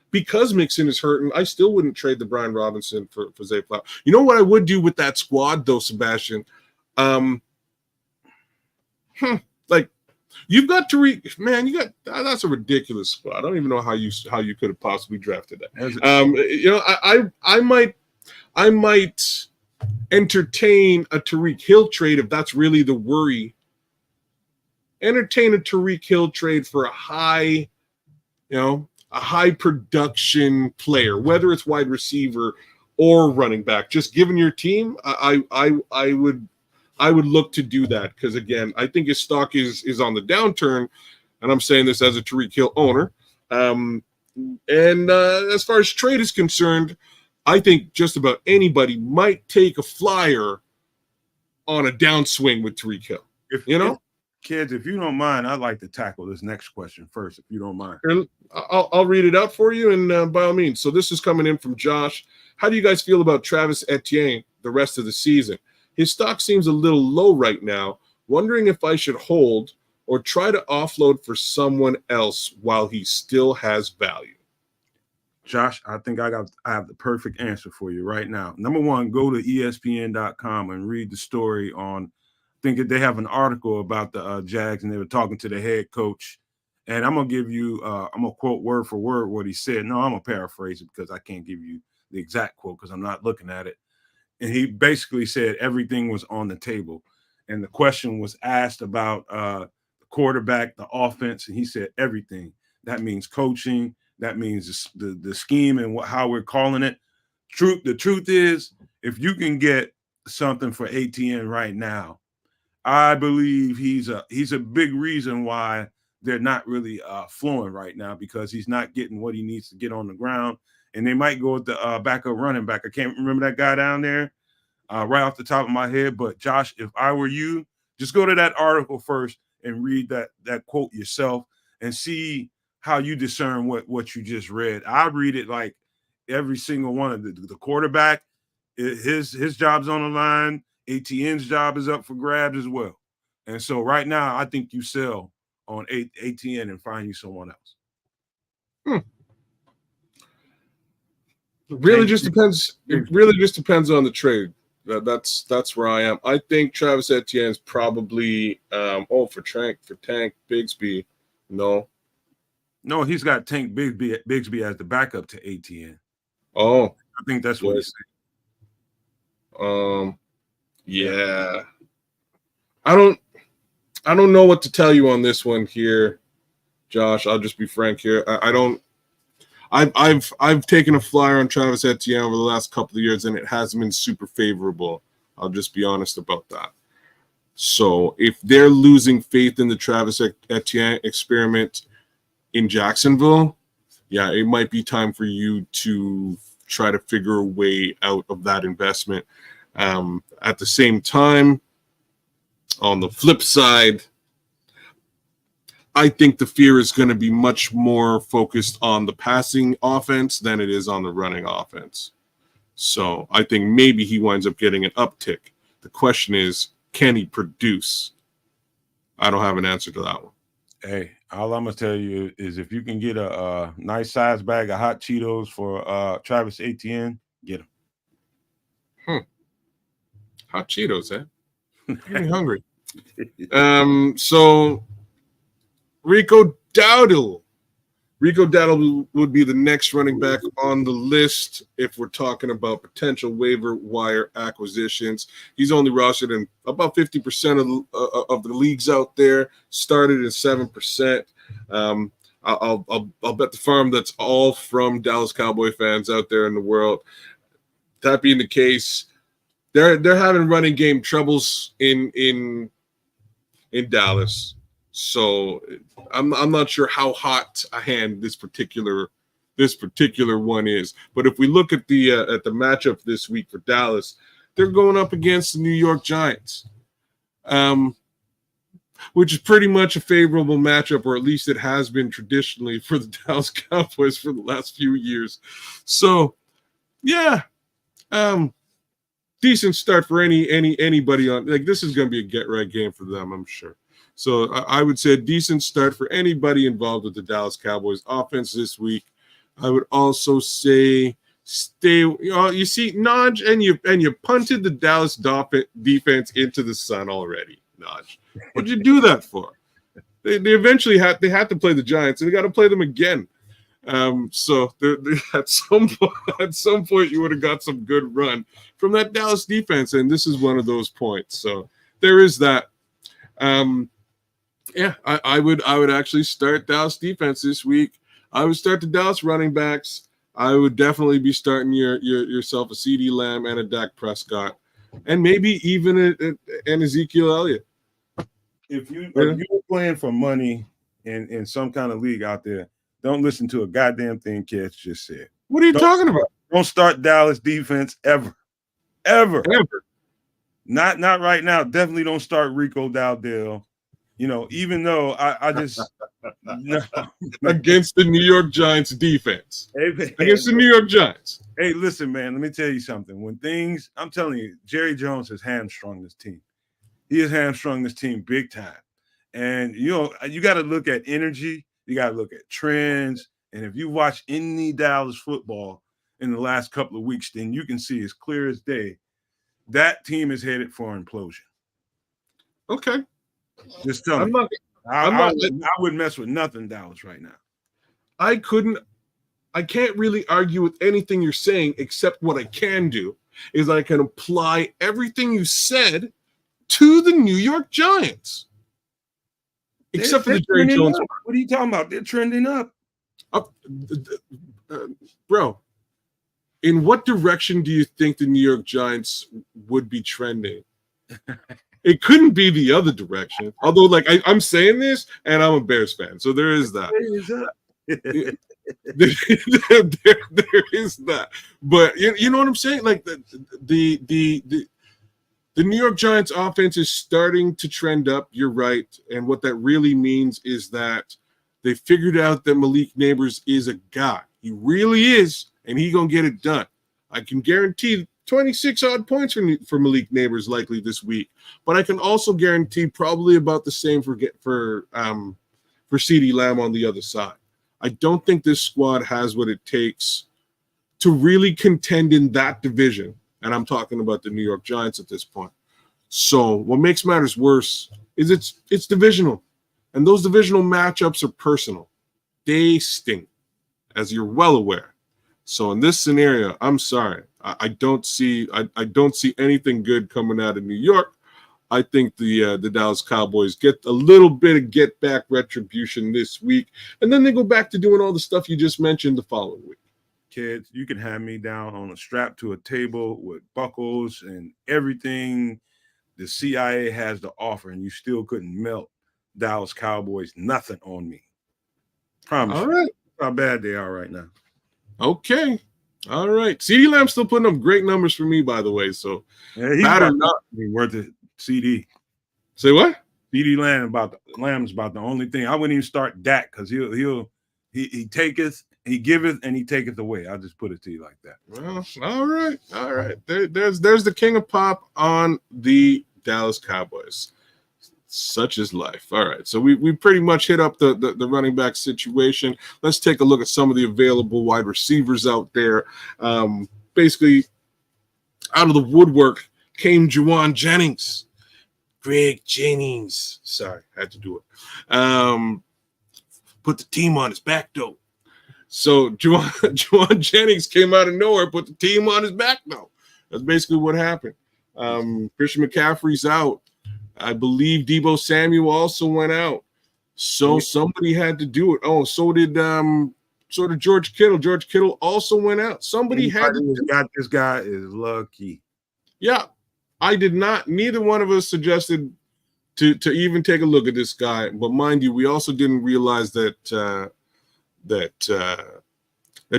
Because Mixon is hurting, I still wouldn't trade the Brian Robinson for Zay Flower. You know what I would do with that squad though, Sebastian? Like you've got Tariq, man. You got that's a ridiculous squad. I don't even know how you could have possibly drafted that. I might entertain a Tyreek Hill trade if that's really the worry. Entertain a Tyreek Hill trade for a high production player, whether it's wide receiver or running back. Just given your team, I would look to do that because again, I think his stock is on the downturn, and I'm saying this as a Tyreek Hill owner. And as far as trade is concerned, I think just about anybody might take a flyer on a downswing with Tyreek Hill. Kids, if you don't mind, I'd like to tackle this next question first, if you don't mind. I'll read it out for you, and by all means. So this is coming in from Josh. How do you guys feel about Travis Etienne the rest of the season? His stock seems a little low right now. Wondering if I should hold or try to offload for someone else while he still has value. Josh, I think I have the perfect answer for you right now. Number one, go to ESPN.com and read the story on. I think they have an article about the Jags, and they were talking to the head coach. And I'm gonna give you, I'm gonna quote word for word what he said. No, I'm gonna paraphrase it because I can't give you the exact quote because I'm not looking at it. And he basically said everything was on the table, and the question was asked about the quarterback, the offense, and he said everything. That means coaching. That means the scheme and how we're calling it. The truth is, if you can get something for ATN right now, I believe he's a big reason why they're not really flowing right now because he's not getting what he needs to get on the ground. And they might go with the backup running back. I can't remember that guy down there right off the top of my head. But Josh, if I were you, just go to that article first and read that quote yourself and see how you discern what you just read. I read it like every single one of the quarterback, his job's on the line. ATN's job is up for grabs as well. And so right now, I think you sell on ATN and find you someone else. It really just depends. It really just depends on the trade. That's where I am. I think Travis Etienne's probably for Tank Bigsby. No, he's got Tank Bigsby as the backup to ATN. Oh, I think that's what he's saying. Yeah. I don't know what to tell you on this one here, Josh. I'll just be frank here. I've taken a flyer on Travis Etienne over the last couple of years, and it hasn't been super favorable. I'll just be honest about that. So if they're losing faith in the Travis Etienne experiment in Jacksonville, yeah, it might be time for you to try to figure a way out of that investment. At the same time, on the flip side, I think the fear is going to be much more focused on the passing offense than it is on the running offense. So I think maybe he winds up getting an uptick. The question is, can he produce? I don't have an answer to that one. Hey, all I'm going to tell you is if you can get a nice size bag of hot Cheetos for Travis Etienne, get them. Hot Cheetos, eh? I'm hungry. So Rico Dowdle would be the next running back on the list if we're talking about potential waiver wire acquisitions. He's only rostered in about 50% of the leagues out there. Started at 7%. I'll bet the farm that's all from Dallas Cowboy fans out there in the world. That being the case, they're having running game troubles in Dallas. So I'm not sure how hot a hand this particular one is. But if we look at the matchup this week for Dallas, they're going up against the New York Giants, which is pretty much a favorable matchup, or at least it has been traditionally for the Dallas Cowboys for the last few years. So, yeah, decent start for anybody on. Like, this is going to be a get right game for them, I'm sure. So I would say a decent start for anybody involved with the Dallas Cowboys offense this week. I would also say stay. You see, Naj, and you punted the Dallas defense into the sun already, Naj. What'd you do that for? They eventually had to play the Giants, and they got to play them again. So at some point you would have got some good run from that Dallas defense, and this is one of those points. So there is that. Yeah, I would actually start Dallas defense this week. I would start the Dallas running backs. I would definitely be starting yourself a CeeDee Lamb and a Dak Prescott, and maybe even an Ezekiel Elliott. If you're playing for money in some kind of league out there, don't listen to a goddamn thing Kedz just said. What are you talking about? Don't start Dallas defense ever. Not right now. Definitely don't start Rico Dowdell. Even though I just no. Against the New York Giants defense. Against the New York Giants. Hey, listen, man, let me tell you something. I'm telling you, Jerry Jones has hamstrung this team. He has hamstrung this team big time. And, you got to look at energy. You got to look at trends. And if you watch any Dallas football in the last couple of weeks, then you can see as clear as day that team is headed for implosion. Okay. Just tell me. I wouldn't mess with nothing Dallas right now. I can't really argue with anything you're saying, except what I can do is I can apply everything you said to the New York Giants. Except for the Jerry Jones. What are you talking about? They're trending up. Bro, in what direction do you think the New York Giants would be trending? It couldn't be the other direction. Although, like, I'm saying this, and I'm a Bears fan, so there is that. there is that. But you know what I'm saying? Like the New York Giants offense is starting to trend up. You're right, and what that really means is that they figured out that Malik Neighbors is a guy. He really is, and he's gonna get it done. I can guarantee 26 odd points for Malik Neighbors likely this week, but I can also guarantee probably about the same for CeeDee Lamb on the other side. I don't think this squad has what it takes to really contend in that division, and I'm talking about the New York Giants at this point. So what makes matters worse is it's divisional, and those divisional matchups are personal. They stink, as you're well aware. So in this scenario, I'm sorry. I don't see anything good coming out of New York. I think the Dallas Cowboys get a little bit of get back retribution this week, and then they go back to doing all the stuff you just mentioned the following week. Kedz, you can have me down on a strap to a table with buckles and everything the CIA has to offer, and you still couldn't melt Dallas Cowboys nothing on me. Promise. All right. How bad they are right now. Okay. All right. CeeDee Lamb's still putting up great numbers for me, by the way. So he's not worth it. CD. Say what? CeeDee Lamb's about the only thing. I wouldn't even start Dak because he taketh, he giveth, and he taketh away. I'll just put it to you like that. Well, all right. There's the king of pop on the Dallas Cowboys. Such is life. All right, so we pretty much hit up the running back situation. Let's take a look at some of the available wide receivers out there. Basically, out of the woodwork came Juwan Jennings. Greg Jennings. Sorry, I had to do it. Put the team on his back, though. So Juwan Jennings came out of nowhere, put the team on his back, though. That's basically what happened. Christian McCaffrey's out. I believe Deebo Samuel also went out. So somebody had to do it. Oh, so did George Kittle. George Kittle also went out. Somebody had to do it. This guy is lucky. Yeah. I did not. Neither one of us suggested to even take a look at this guy. But mind you, we also didn't realize that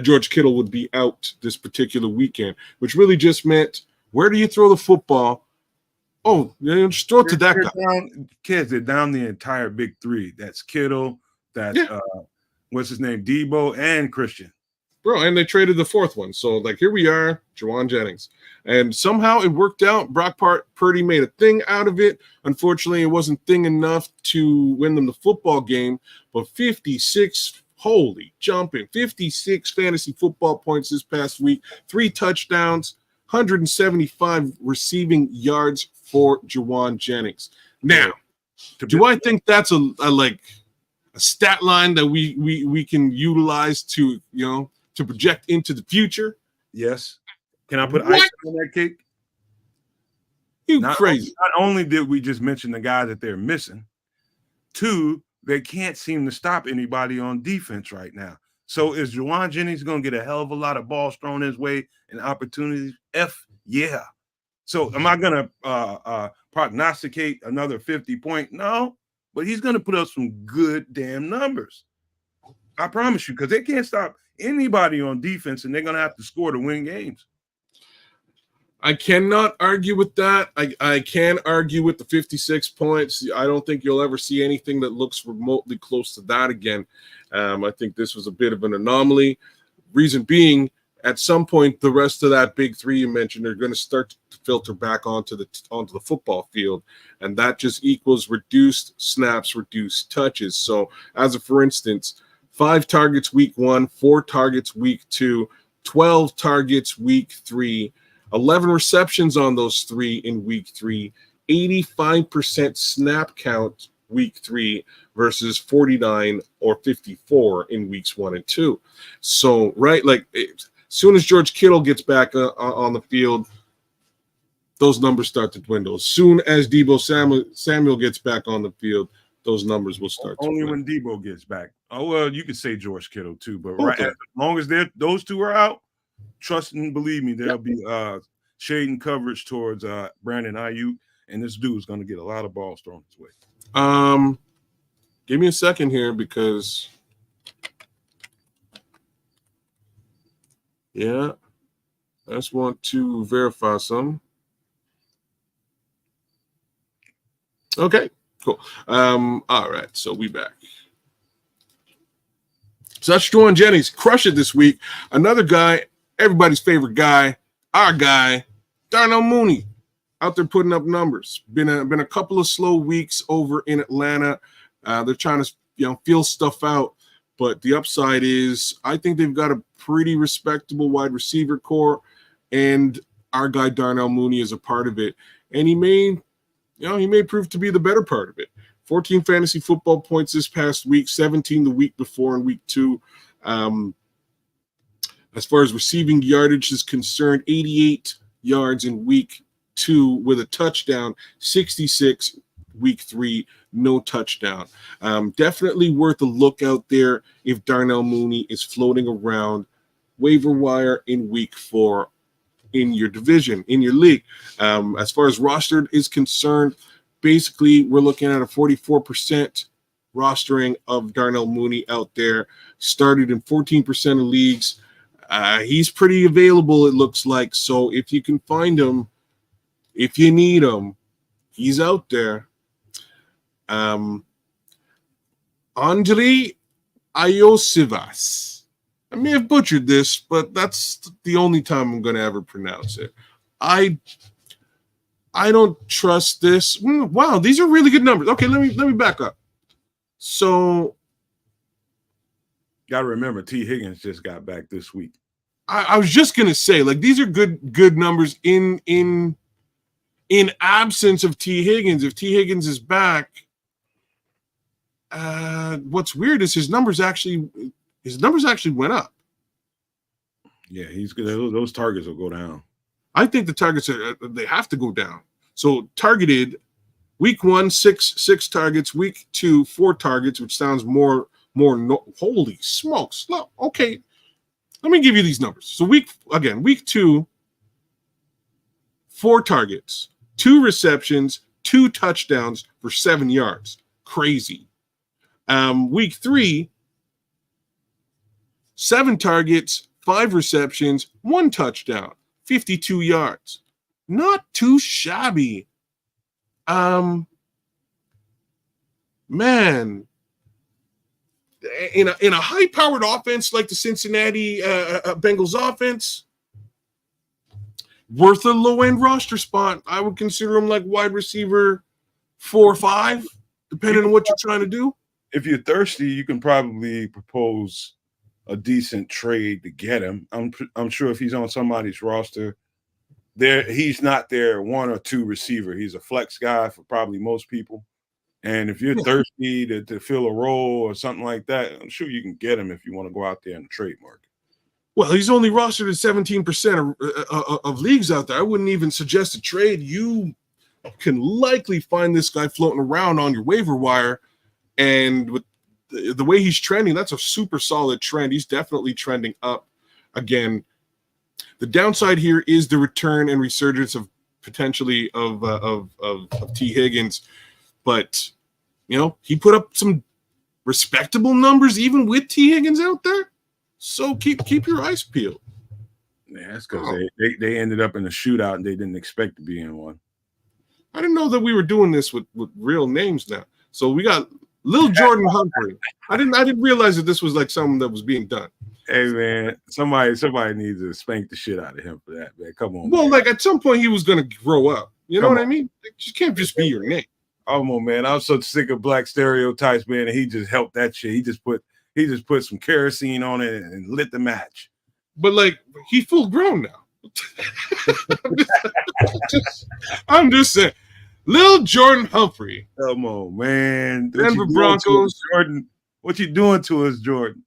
George Kittle would be out this particular weekend, which really just meant, where do you throw the football? Oh, just throw it to that guy. Kids, they're down the entire big three. That's Kittle, that's what's his name, Debo, and Christian. Bro, and they traded the fourth one. So, like, here we are, Juwan Jennings. And somehow it worked out. Brock Purdy made a thing out of it. Unfortunately, it wasn't thing enough to win them the football game. But 56, holy jumping, 56 fantasy football points this past week. 3 touchdowns, 175 receiving yards for Juwan Jennings. Now, do I think that's a stat line that we can utilize to, to project into the future? Yes. Can I put ice on that cake? Crazy. Not only did we just mention the guy that they're missing, 2, they can't seem to stop anybody on defense right now. So is Juwan Jennings going to get a hell of a lot of balls thrown his way and opportunities? Yeah. So am I going to prognosticate another 50-point? No, but he's going to put up some good damn numbers. I promise you, because they can't stop anybody on defense, and they're going to have to score to win games. I cannot argue with that. I can argue with the 56 points. I don't think you'll ever see anything that looks remotely close to that again. I think this was a bit of an anomaly. Reason being, at some point, the rest of that big three you mentioned are going to start to filter back onto the football field, and that just equals reduced snaps, reduced touches. So, as a for instance, 5 targets week 1, 4 targets week 2, 12 targets week 3, 11 receptions on those 3 in week 3, 85% snap count week 3 versus 49 or 54 in weeks 1 and 2. So, right, like as soon as George Kittle gets back on the field, those numbers start to dwindle. As soon as Debo Samuel gets back on the field, those numbers will start only to when Debo gets back. Oh, well, you could say George Kittle too, but right, as long as those 2 are out, trust and believe me, there'll be shading coverage towards Brandon Ayuk, and this dude's going to get a lot of balls thrown his way. Give me a second here because I just want to verify some. Okay, cool. All right, so we back. So that's Juwan Jennings. Crush it this week. Another guy, everybody's favorite guy, our guy, Darnell Mooney, out there putting up numbers. Been a couple of slow weeks over in Atlanta. They're trying to feel stuff out, but the upside is I think they've got a pretty respectable wide receiver core, and our guy Darnell Mooney is a part of it. And he may prove to be the better part of it. 14 fantasy football points this past week, 17 the week before in week 2. As far as receiving yardage is concerned, 88 yards in week 2 with a touchdown, 66 week 3, no touchdown. Definitely worth a look out there if Darnell Mooney is floating around waiver wire in week 4 in your division, in your league. As far as rostered is concerned, basically we're looking at a 44% rostering of Darnell Mooney out there. Started in 14% of leagues. He's pretty available, it looks like. So if you can find him, if you need him, he's out there. Andrei Iosivas. I may have butchered this, but that's the only time I'm going to ever pronounce it. I don't trust this. Wow, these are really good numbers. Okay, let me back up. So, got to remember, T. Higgins just got back this week. I was just gonna say, like, these are good numbers in absence of T. Higgins. If T. Higgins is back, what's weird is his numbers actually went up. Yeah, he's good. Those targets will go down. I think the targets they have to go down. So targeted, week 1, 6 targets. Week 2, 4 targets, which sounds more. Holy smokes! Okay, let me give you these numbers. So week 2, 4 targets, 2 receptions, 2 touchdowns for 7 yards. Crazy. Week 3, 7 targets, 5 receptions, 1 touchdown, 52 yards. Not too shabby. Man, in a high-powered offense like the Cincinnati Bengals offense, worth a low-end roster spot. I would consider him like wide receiver 4 or 5, depending on what you're trying to do. If you're thirsty, you can probably propose a decent trade to get him. I'm sure if he's on somebody's roster, he's not their 1 or 2 receiver. He's a flex guy for probably most people. And if you're thirsty to fill a role or something like that, I'm sure you can get him if you want to go out there in the trade market. Well, he's only rostered in 17% of leagues out there. I wouldn't even suggest a trade. You can likely find this guy floating around on your waiver wire. And with the way he's trending, that's a super solid trend. He's definitely trending up. Again, the downside here is the return and resurgence of potentially of T. Higgins. But, he put up some respectable numbers even with T. Higgins out there. So keep your eyes peeled. Yeah, that's because they ended up in a shootout and they didn't expect to be in one. I didn't know that we were doing this with real names now. So we got Lil Jordan Humphrey. I didn't realize that this was like something that was being done. Hey man, somebody needs to spank the shit out of him for that, man. Come on. Well, man. like at some point he was gonna grow up. You know what I mean? It just can't just be your name. Come on, man. I'm so sick of black stereotypes, man. And he just helped that shit. He just put some kerosene on it and lit the match. But like he's full grown now. I'm just saying. Lil Jordan Humphrey. Come on, man. Denver Broncos. Jordan. What you doing to us, Jordan?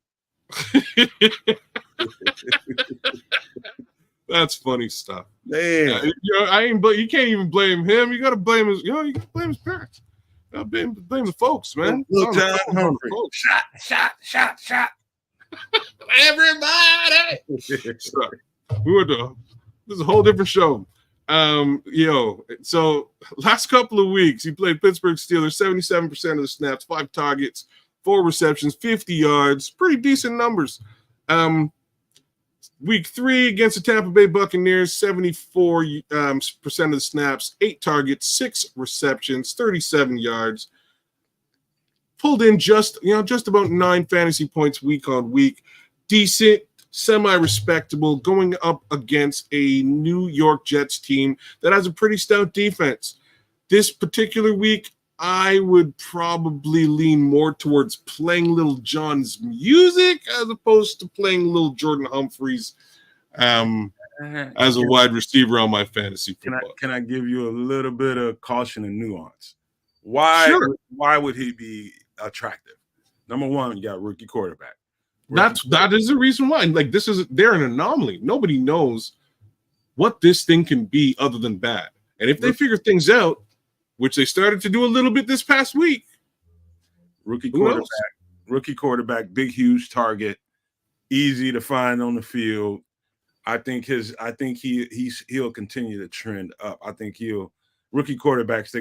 That's funny stuff. Man. You can't even blame him. You gotta blame his, you gotta blame his parents. You gotta blame the folks, man. Lil Jordan Humphrey. Shot. Everybody. This is a whole different show. So last couple of weeks, he played Pittsburgh Steelers, 77% of the snaps, 5 targets, 4 receptions, 50 yards, pretty decent numbers. Week 3 against the Tampa Bay Buccaneers, 74% of the snaps, 8 targets, 6 receptions, 37 yards. Pulled in just about 9 fantasy points week on week. Decent, semi-respectable, going up against a New York Jets team that has a pretty stout defense. This particular week, I would probably lean more towards playing Lil Jon's music as opposed to playing Lil Jordan Humphreys as a wide receiver on my fantasy football. Can I give you a little bit of caution and nuance? Why would he be attractive? Number one, you got rookie quarterback. That is the reason why. Like they're an anomaly. Nobody knows what this thing can be other than bad. And if they figure things out, which they started to do a little bit this past week, rookie quarterback, big huge target, easy to find on the field. I think he'll continue to trend up. I think rookie quarterbacks,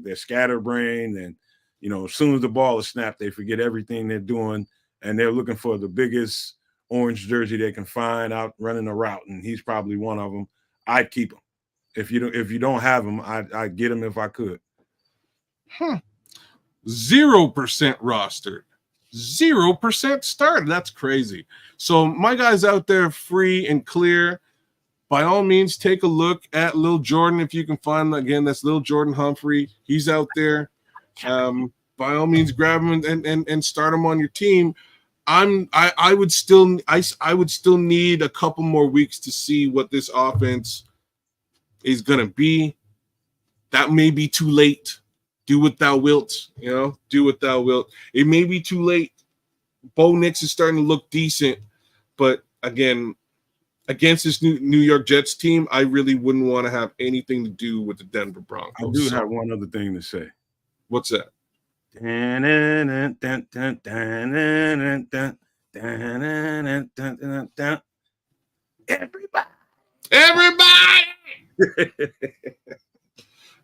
they're scatterbrained, and as soon as the ball is snapped, they forget everything they're doing. And they're looking for the biggest orange jersey they can find out running a route, and he's probably one of them. I'd keep him. If you don't have him, I'd get him if I could. 0% rostered, 0% started. That's crazy. So my guys out there, free and clear. By all means, take a look at Lil Jordan if you can find. Again, that's Lil Jordan Humphrey. He's out there. By all means, grab him and start him on your team. I would still need a couple more weeks to see what this offense is gonna be. That may be too late. Do what thou wilt, do what thou wilt. It may be too late. Bo Nix is starting to look decent, but again, against this New York Jets team, I really wouldn't want to have anything to do with the Denver Broncos. I do have one other thing to say. What's that? Everybody.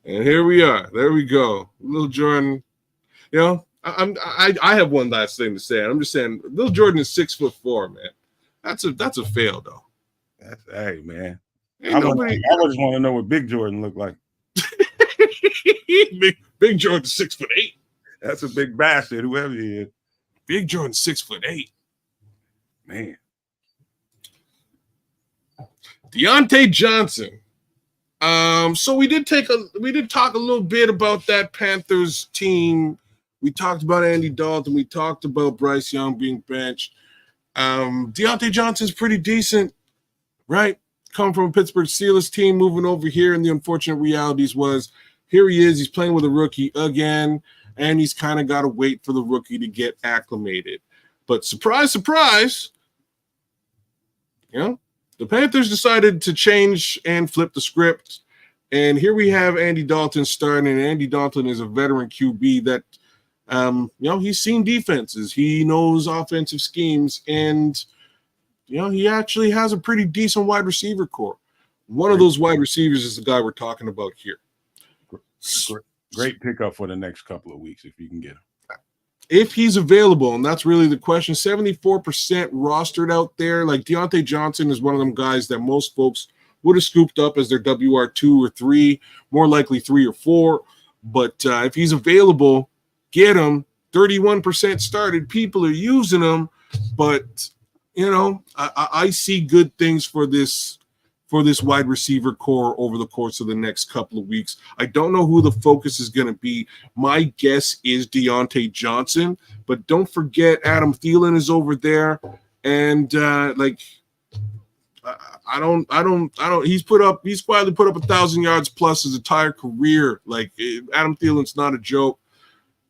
And here we are. There we go. Little Jordan. You know, I have one last thing to say. I'm just saying, Little Jordan is 6'4", man. That's a fail though. Hey man, Ain't I nobody. just want to know what Big Jordan looked like. Big Jordan 6'8". That's a big bastard, whoever he is. Big Jordan 6'8". Man. Deontay Johnson. So we did talk a little bit about that Panthers team. We talked about Andy Dalton. We talked about Bryce Young being benched. Deontay Johnson's pretty decent, right? Coming from a Pittsburgh Steelers team, moving over here, and the unfortunate realities was here he is. He's playing with a rookie again, and he's kind of got to wait for the rookie to get acclimated. But surprise, surprise, you know, the Panthers decided to change and flip the script. And here we have Andy Dalton starting. And Andy Dalton is a veteran QB that, you know, he's seen defenses. He knows offensive schemes. And, you know, he actually has a pretty decent wide receiver core. One of those wide receivers is the guy we're talking about here. Great pickup for the next couple of weeks if you can get him. If he's available, and that's really the question, 74% rostered out there. Like Deontay Johnson is one of them guys that most folks would have scooped up as their WR2 or 3, more likely 3 or 4. But if he's available, get him. 31% started. People are using him. But, you know, I see good things for this wide receiver core over the course of the next couple of weeks. I don't know who the focus is going to be. My guess is Deontay Johnson, but don't forget Adam Thielen is over there. And he's quietly put up 1,000 yards plus his entire career. Like Adam Thielen's not a joke.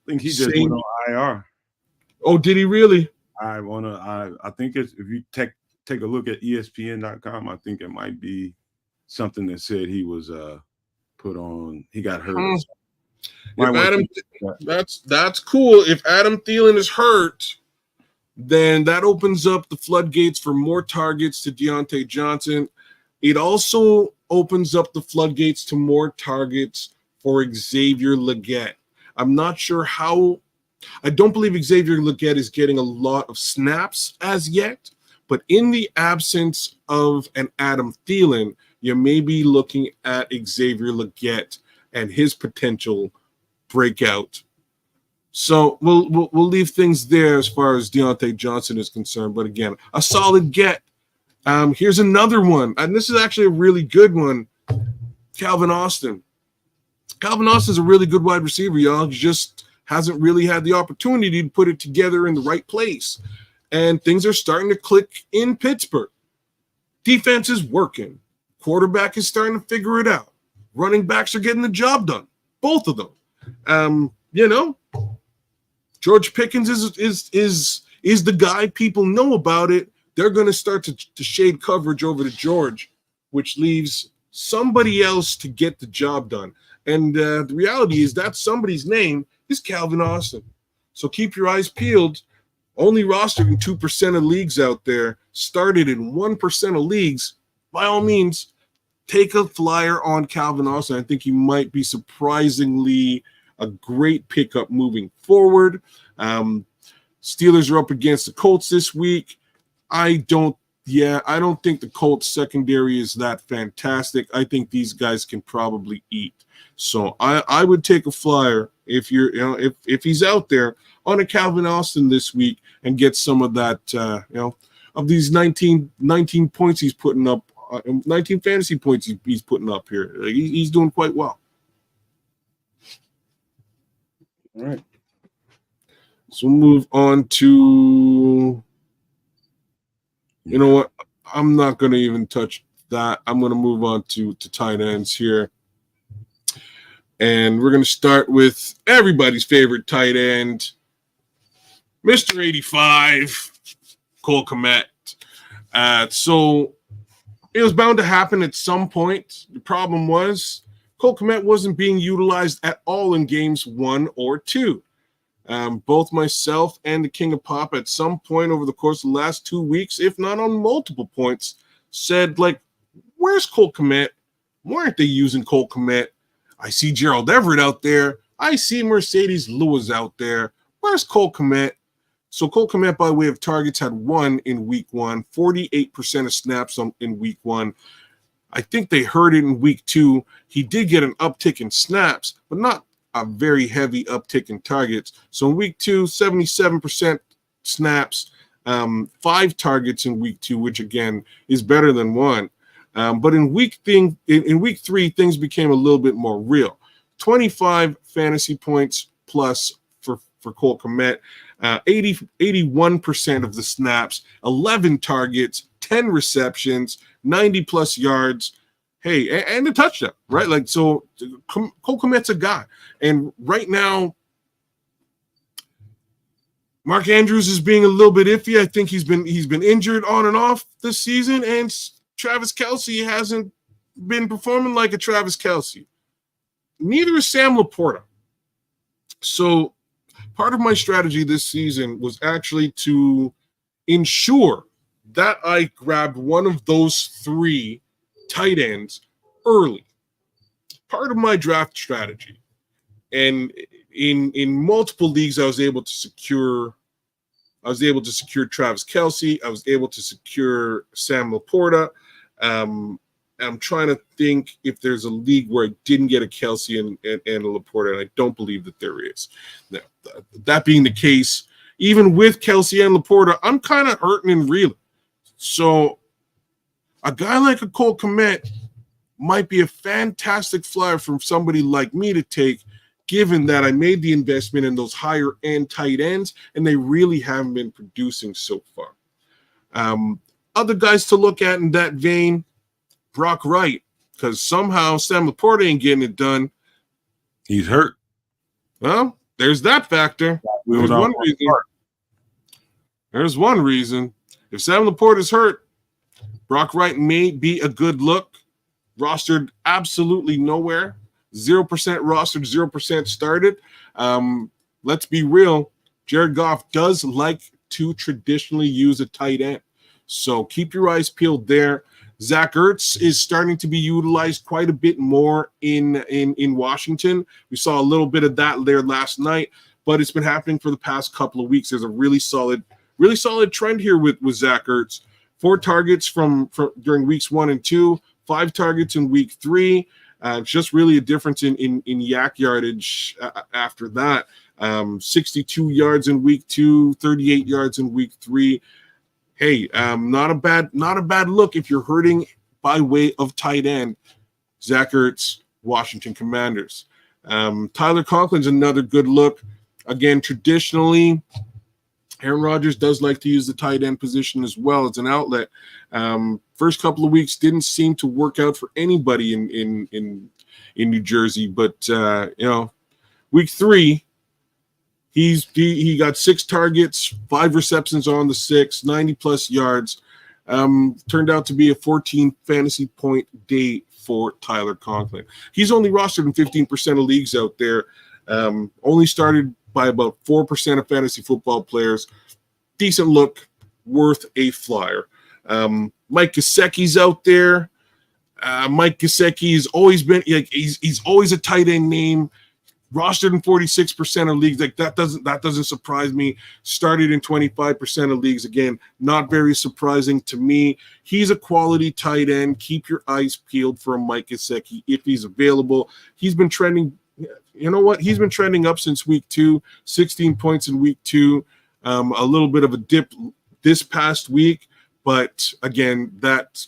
I think he just went on IR. Oh, did he really? I think it's, if you take a look at ESPN.com, I think it might be something that said he was put on. He got hurt. That's cool. If Adam Thielen is hurt, then that opens up the floodgates for more targets to Deontay Johnson. It also opens up the floodgates to more targets for Xavier Legette. I'm not sure how. I don't believe Xavier Legette is getting a lot of snaps as yet. But in the absence of an Adam Thielen, you may be looking at Xavier Legette and his potential breakout. So we'll leave things there as far as Deontay Johnson is concerned. But again, a solid get. Here's another one, and this is actually a really good one. Calvin Austin. Calvin Austin is a really good wide receiver, y'all. He just hasn't really had the opportunity to put it together in the right place. And things are starting to click in Pittsburgh. Defense is working. Quarterback is starting to figure it out. Running backs are getting the job done. Both of them. You know, George Pickens is the guy. People know about it. They're going to start to shade coverage over to George, which leaves somebody else to get the job done. And the reality is that somebody's name is Calvin Austin. So keep your eyes peeled. Only rostered in 2% of leagues out there, started in 1% of leagues. By all means, take a flyer on Calvin Austin. I think he might be surprisingly a great pickup moving forward. Steelers are up against the Colts this week. I don't think the Colts secondary is that fantastic. I think these guys can probably eat. So I would take a flyer if if he's out there on a Calvin Austin this week and get some of that, of these 19 points he's putting up, 19 fantasy points he's putting up here. He's doing quite well. All right. So we'll move on to, you know what? I'm not going to even touch that. I'm going to move on to tight ends here. And we're going to start with everybody's favorite tight end, Mr. 85, Cole Kmet. So it was bound to happen at some point. The problem was Cole Kmet wasn't being utilized at all in games 1 or 2. Both myself and the King of Pop at some point over the course of the last 2 weeks, if not on multiple points, said, like, where's Cole Kmet? Why aren't they using Cole Kmet? I see Gerald Everett out there. I see Mercedes Lewis out there. Where's Cole Kmet? So Cole Kmet, by way of targets, had 1 in week 1, 48% of snaps in week 1. I think they heard it in week 2. He did get an uptick in snaps, but not a very heavy uptick in targets. So in week 2, 77% snaps, 5 targets in week 2, which again is better than 1. But in week 3, things became a little bit more real. 25 fantasy points plus for Cole Kmet, 81% of the snaps, 11 targets, 10 receptions, 90 plus yards. Hey, and a touchdown, right? Like, so Cole Kmet's a guy. And right now, Mark Andrews is being a little bit iffy. I think he's been injured on and off this season, and Travis Kelce hasn't been performing like a Travis Kelce. Neither is Sam Laporta. So part of my strategy this season was actually to ensure that I grabbed one of those 3 tight ends early. Part of my draft strategy. And in multiple leagues, I was able to secure Travis Kelce. I was able to secure Sam Laporta. I'm trying to think if there's a league where I didn't get a Kelce and a Laporta, and I don't believe that there is. Now, that being the case, even with Kelce and Laporta, I'm kind of hurting and reeling. So a guy like a Cole Kmet might be a fantastic flyer from somebody like me to take, given that I made the investment in those higher end tight ends, and they really haven't been producing so far. Other guys to look at in that vein, Brock Wright, because somehow Sam Laporta ain't getting it done. He's hurt. Well, there's that factor. There's one reason. There's one reason. If Sam Laporta's hurt, Brock Wright may be a good look. Rostered absolutely nowhere. 0% rostered, 0% started. Let's be real. Jared Goff does like to traditionally use a tight end. So keep your eyes peeled there. Zach Ertz is starting to be utilized quite a bit more in Washington. We saw a little bit of that there last night, but it's been happening for the past couple of weeks. There's a really solid trend here with Zach Ertz. 4 targets from during weeks 1 and 2, 5 targets in week 3. Just really a difference in yak yardage after that. 62 yards in week 2, 38 yards in week 3. Hey, not a bad look if you're hurting by way of tight end. Zach Ertz, Washington Commanders. Tyler Conklin's another good look. Again, traditionally, Aaron Rodgers does like to use the tight end position as well as an outlet. First couple of weeks didn't seem to work out for anybody in New Jersey, but week 3. He got 6 targets, 5 receptions on the 6, 90 plus yards. Turned out to be a 14 fantasy point day for Tyler Conklin. He's only rostered in 15% of leagues out there. Only started by about 4% of fantasy football players. Decent look, worth a flyer. Mike Gesicki's out there. Mike Gesicki has always been he's always a tight end name. Rostered in 46% of leagues, like that doesn't surprise me. Started in 25% of leagues, again, not very surprising to me. He's a quality tight end. Keep your eyes peeled for a Mike Gesicki if he's available. He's been trending. You know what? He's been trending up since week 2. 16 points in week 2. A little bit of a dip this past week, but again, that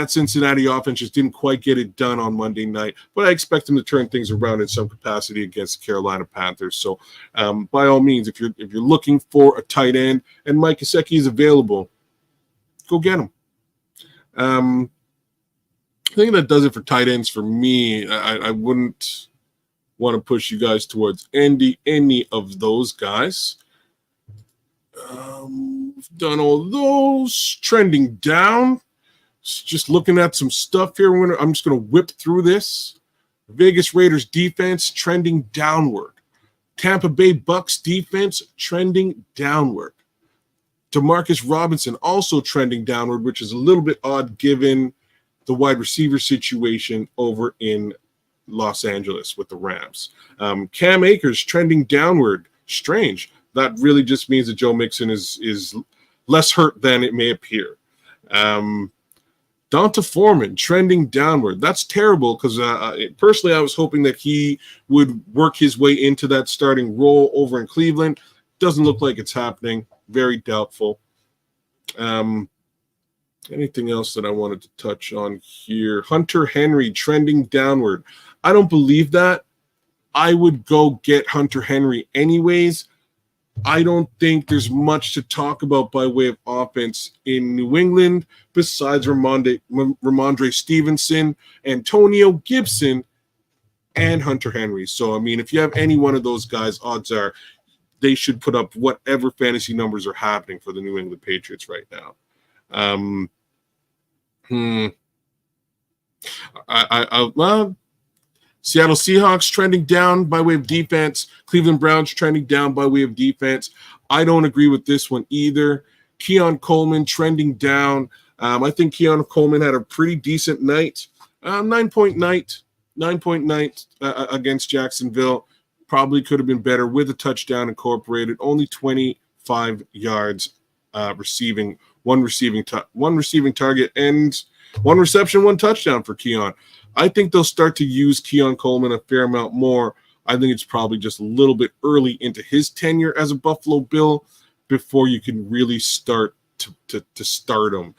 Cincinnati offense just didn't quite get it done on Monday night, but I expect them to turn things around in some capacity against the Carolina Panthers. So by all means, if you're looking for a tight end and Mike Gesicki is available, go get him. I think that does it for tight ends for me. I wouldn't want to push you guys towards any of those guys. We've done all those. Trending down. Just looking at some stuff here. I'm just going to whip through this. Vegas Raiders defense trending downward. Tampa Bay Bucks defense trending downward. Demarcus Robinson also trending downward, which is a little bit odd given the wide receiver situation over in Los Angeles with the Rams. Cam Akers trending downward. Strange. That really just means that Joe Mixon is less hurt than it may appear. Donta Foreman trending downward. That's terrible because personally I was hoping that he would work his way into that starting role over in Cleveland. Doesn't look like it's happening. Very doubtful. Anything else that I wanted to touch on here? Hunter Henry trending downward. I don't believe that. I would go get Hunter Henry anyways. I don't think there's much to talk about by way of offense in New England besides Ramondre Stevenson, Antonio Gibson, and Hunter Henry. So, I mean, if you have any one of those guys, odds are they should put up whatever fantasy numbers are happening for the New England Patriots right now. Well, Seattle Seahawks trending down by way of defense. Cleveland Browns trending down by way of defense. I don't agree with this one either. Keon Coleman trending down. I think Keon Coleman had a pretty decent night. 9-point night against Jacksonville. Probably could have been better with a touchdown incorporated. Only 25 yards receiving, one receiving target, and 1 reception, 1 touchdown for Keon. I think they'll start to use Keon Coleman a fair amount more. I think it's probably just a little bit early into his tenure as a Buffalo Bill before you can really start to start him.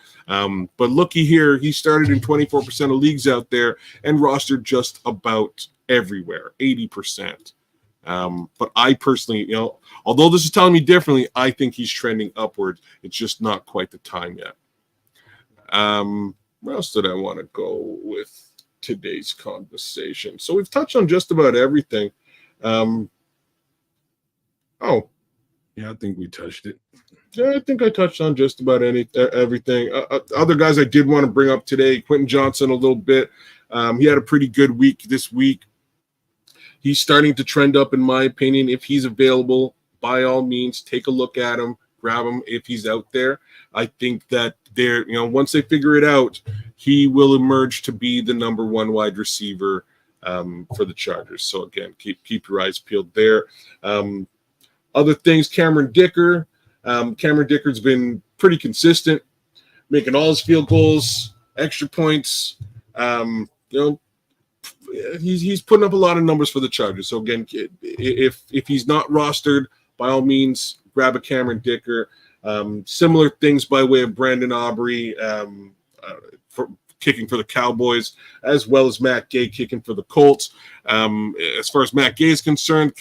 But looky here, he started in 24% of leagues out there and rostered just about everywhere, 80%. But I personally, although this is telling me differently, I think he's trending upward. It's just not quite the time yet. Where else did I want to go with today's conversation? So we've touched on just about everything. Yeah, I think we touched it. Yeah, I think I touched on just about everything. Other guys I did want to bring up today, Quentin Johnson a little bit. He had a pretty good week this week. He's starting to trend up, in my opinion. If he's available, by all means, take a look at him, grab him if he's out there. I think that once they figure it out, he will emerge to be the number 1 wide receiver for the Chargers. So again, keep your eyes peeled there. Other things, Cameron Dicker. Cameron Dicker's been pretty consistent, making all his field goals, extra points. He's putting up a lot of numbers for the Chargers. So again, if he's not rostered, by all means, grab a Cameron Dicker. Similar things by way of Brandon Aubrey for kicking for the Cowboys, as well as Matt Gay kicking for the Colts. As far as Matt Gay is concerned,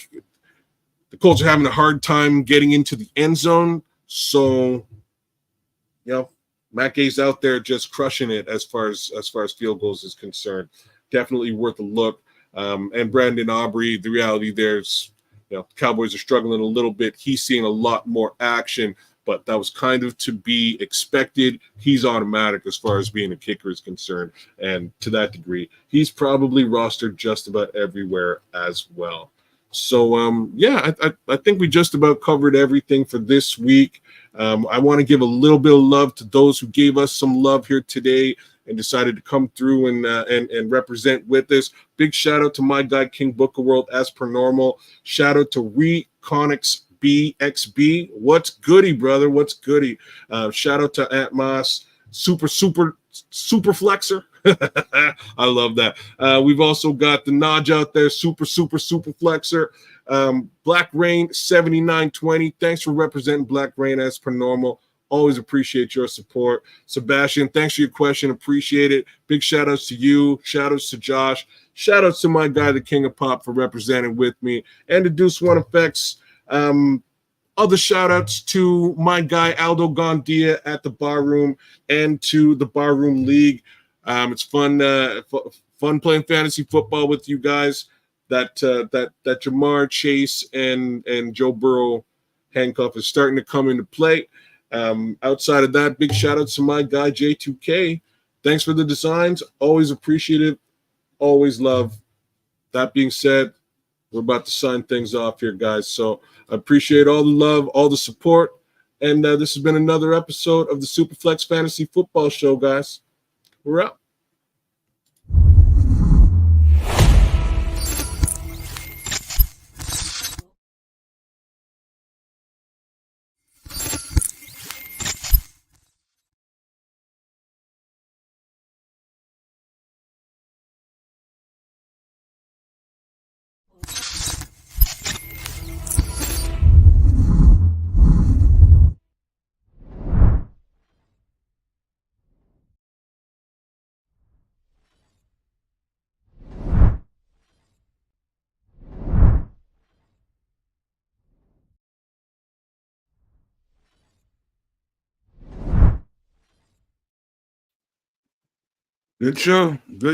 the Colts are having a hard time getting into the end zone. So, Matt Gay's out there just crushing it as far as field goals is concerned. Definitely worth a look. And Brandon Aubrey, the reality there's, Cowboys are struggling a little bit. He's seeing a lot more action, but that was kind of to be expected. He's automatic as far as being a kicker is concerned. And to that degree, he's probably rostered just about everywhere as well. So, I think we just about covered everything for this week. I want to give a little bit of love to those who gave us some love here today and decided to come through and represent with us. Big shout out to my guy, King Booker World, as per normal. Shout out to Reconnix BXB. What's goody, brother? What's goody? Shout out to Ant Moss, super flexer. I love that. We've also got the Naj out there, super flexer. Black Rain 7920. Thanks for representing Black Rain as per normal. Always appreciate your support. Sebastian, thanks for your question. Appreciate it. Big shout outs to you. Shout outs to Josh. Shout outs to my guy, the King of Pop, for representing with me. And to Deuce One Effects. Other shout outs to my guy, Aldo Gondia at the Bar Room and to the Bar Room League. It's fun playing fantasy football with you guys. That Jamar Chase and Joe Burrow handcuff is starting to come into play. Outside of that, big shout out to my guy J2K. Thanks for the designs. Always appreciative. Always love. That being said, we're about to sign things off here, guys. So I appreciate all the love, all the support. And this has been another episode of the SuperFlex Fantasy Football Show, guys. We're out. Good show. Good.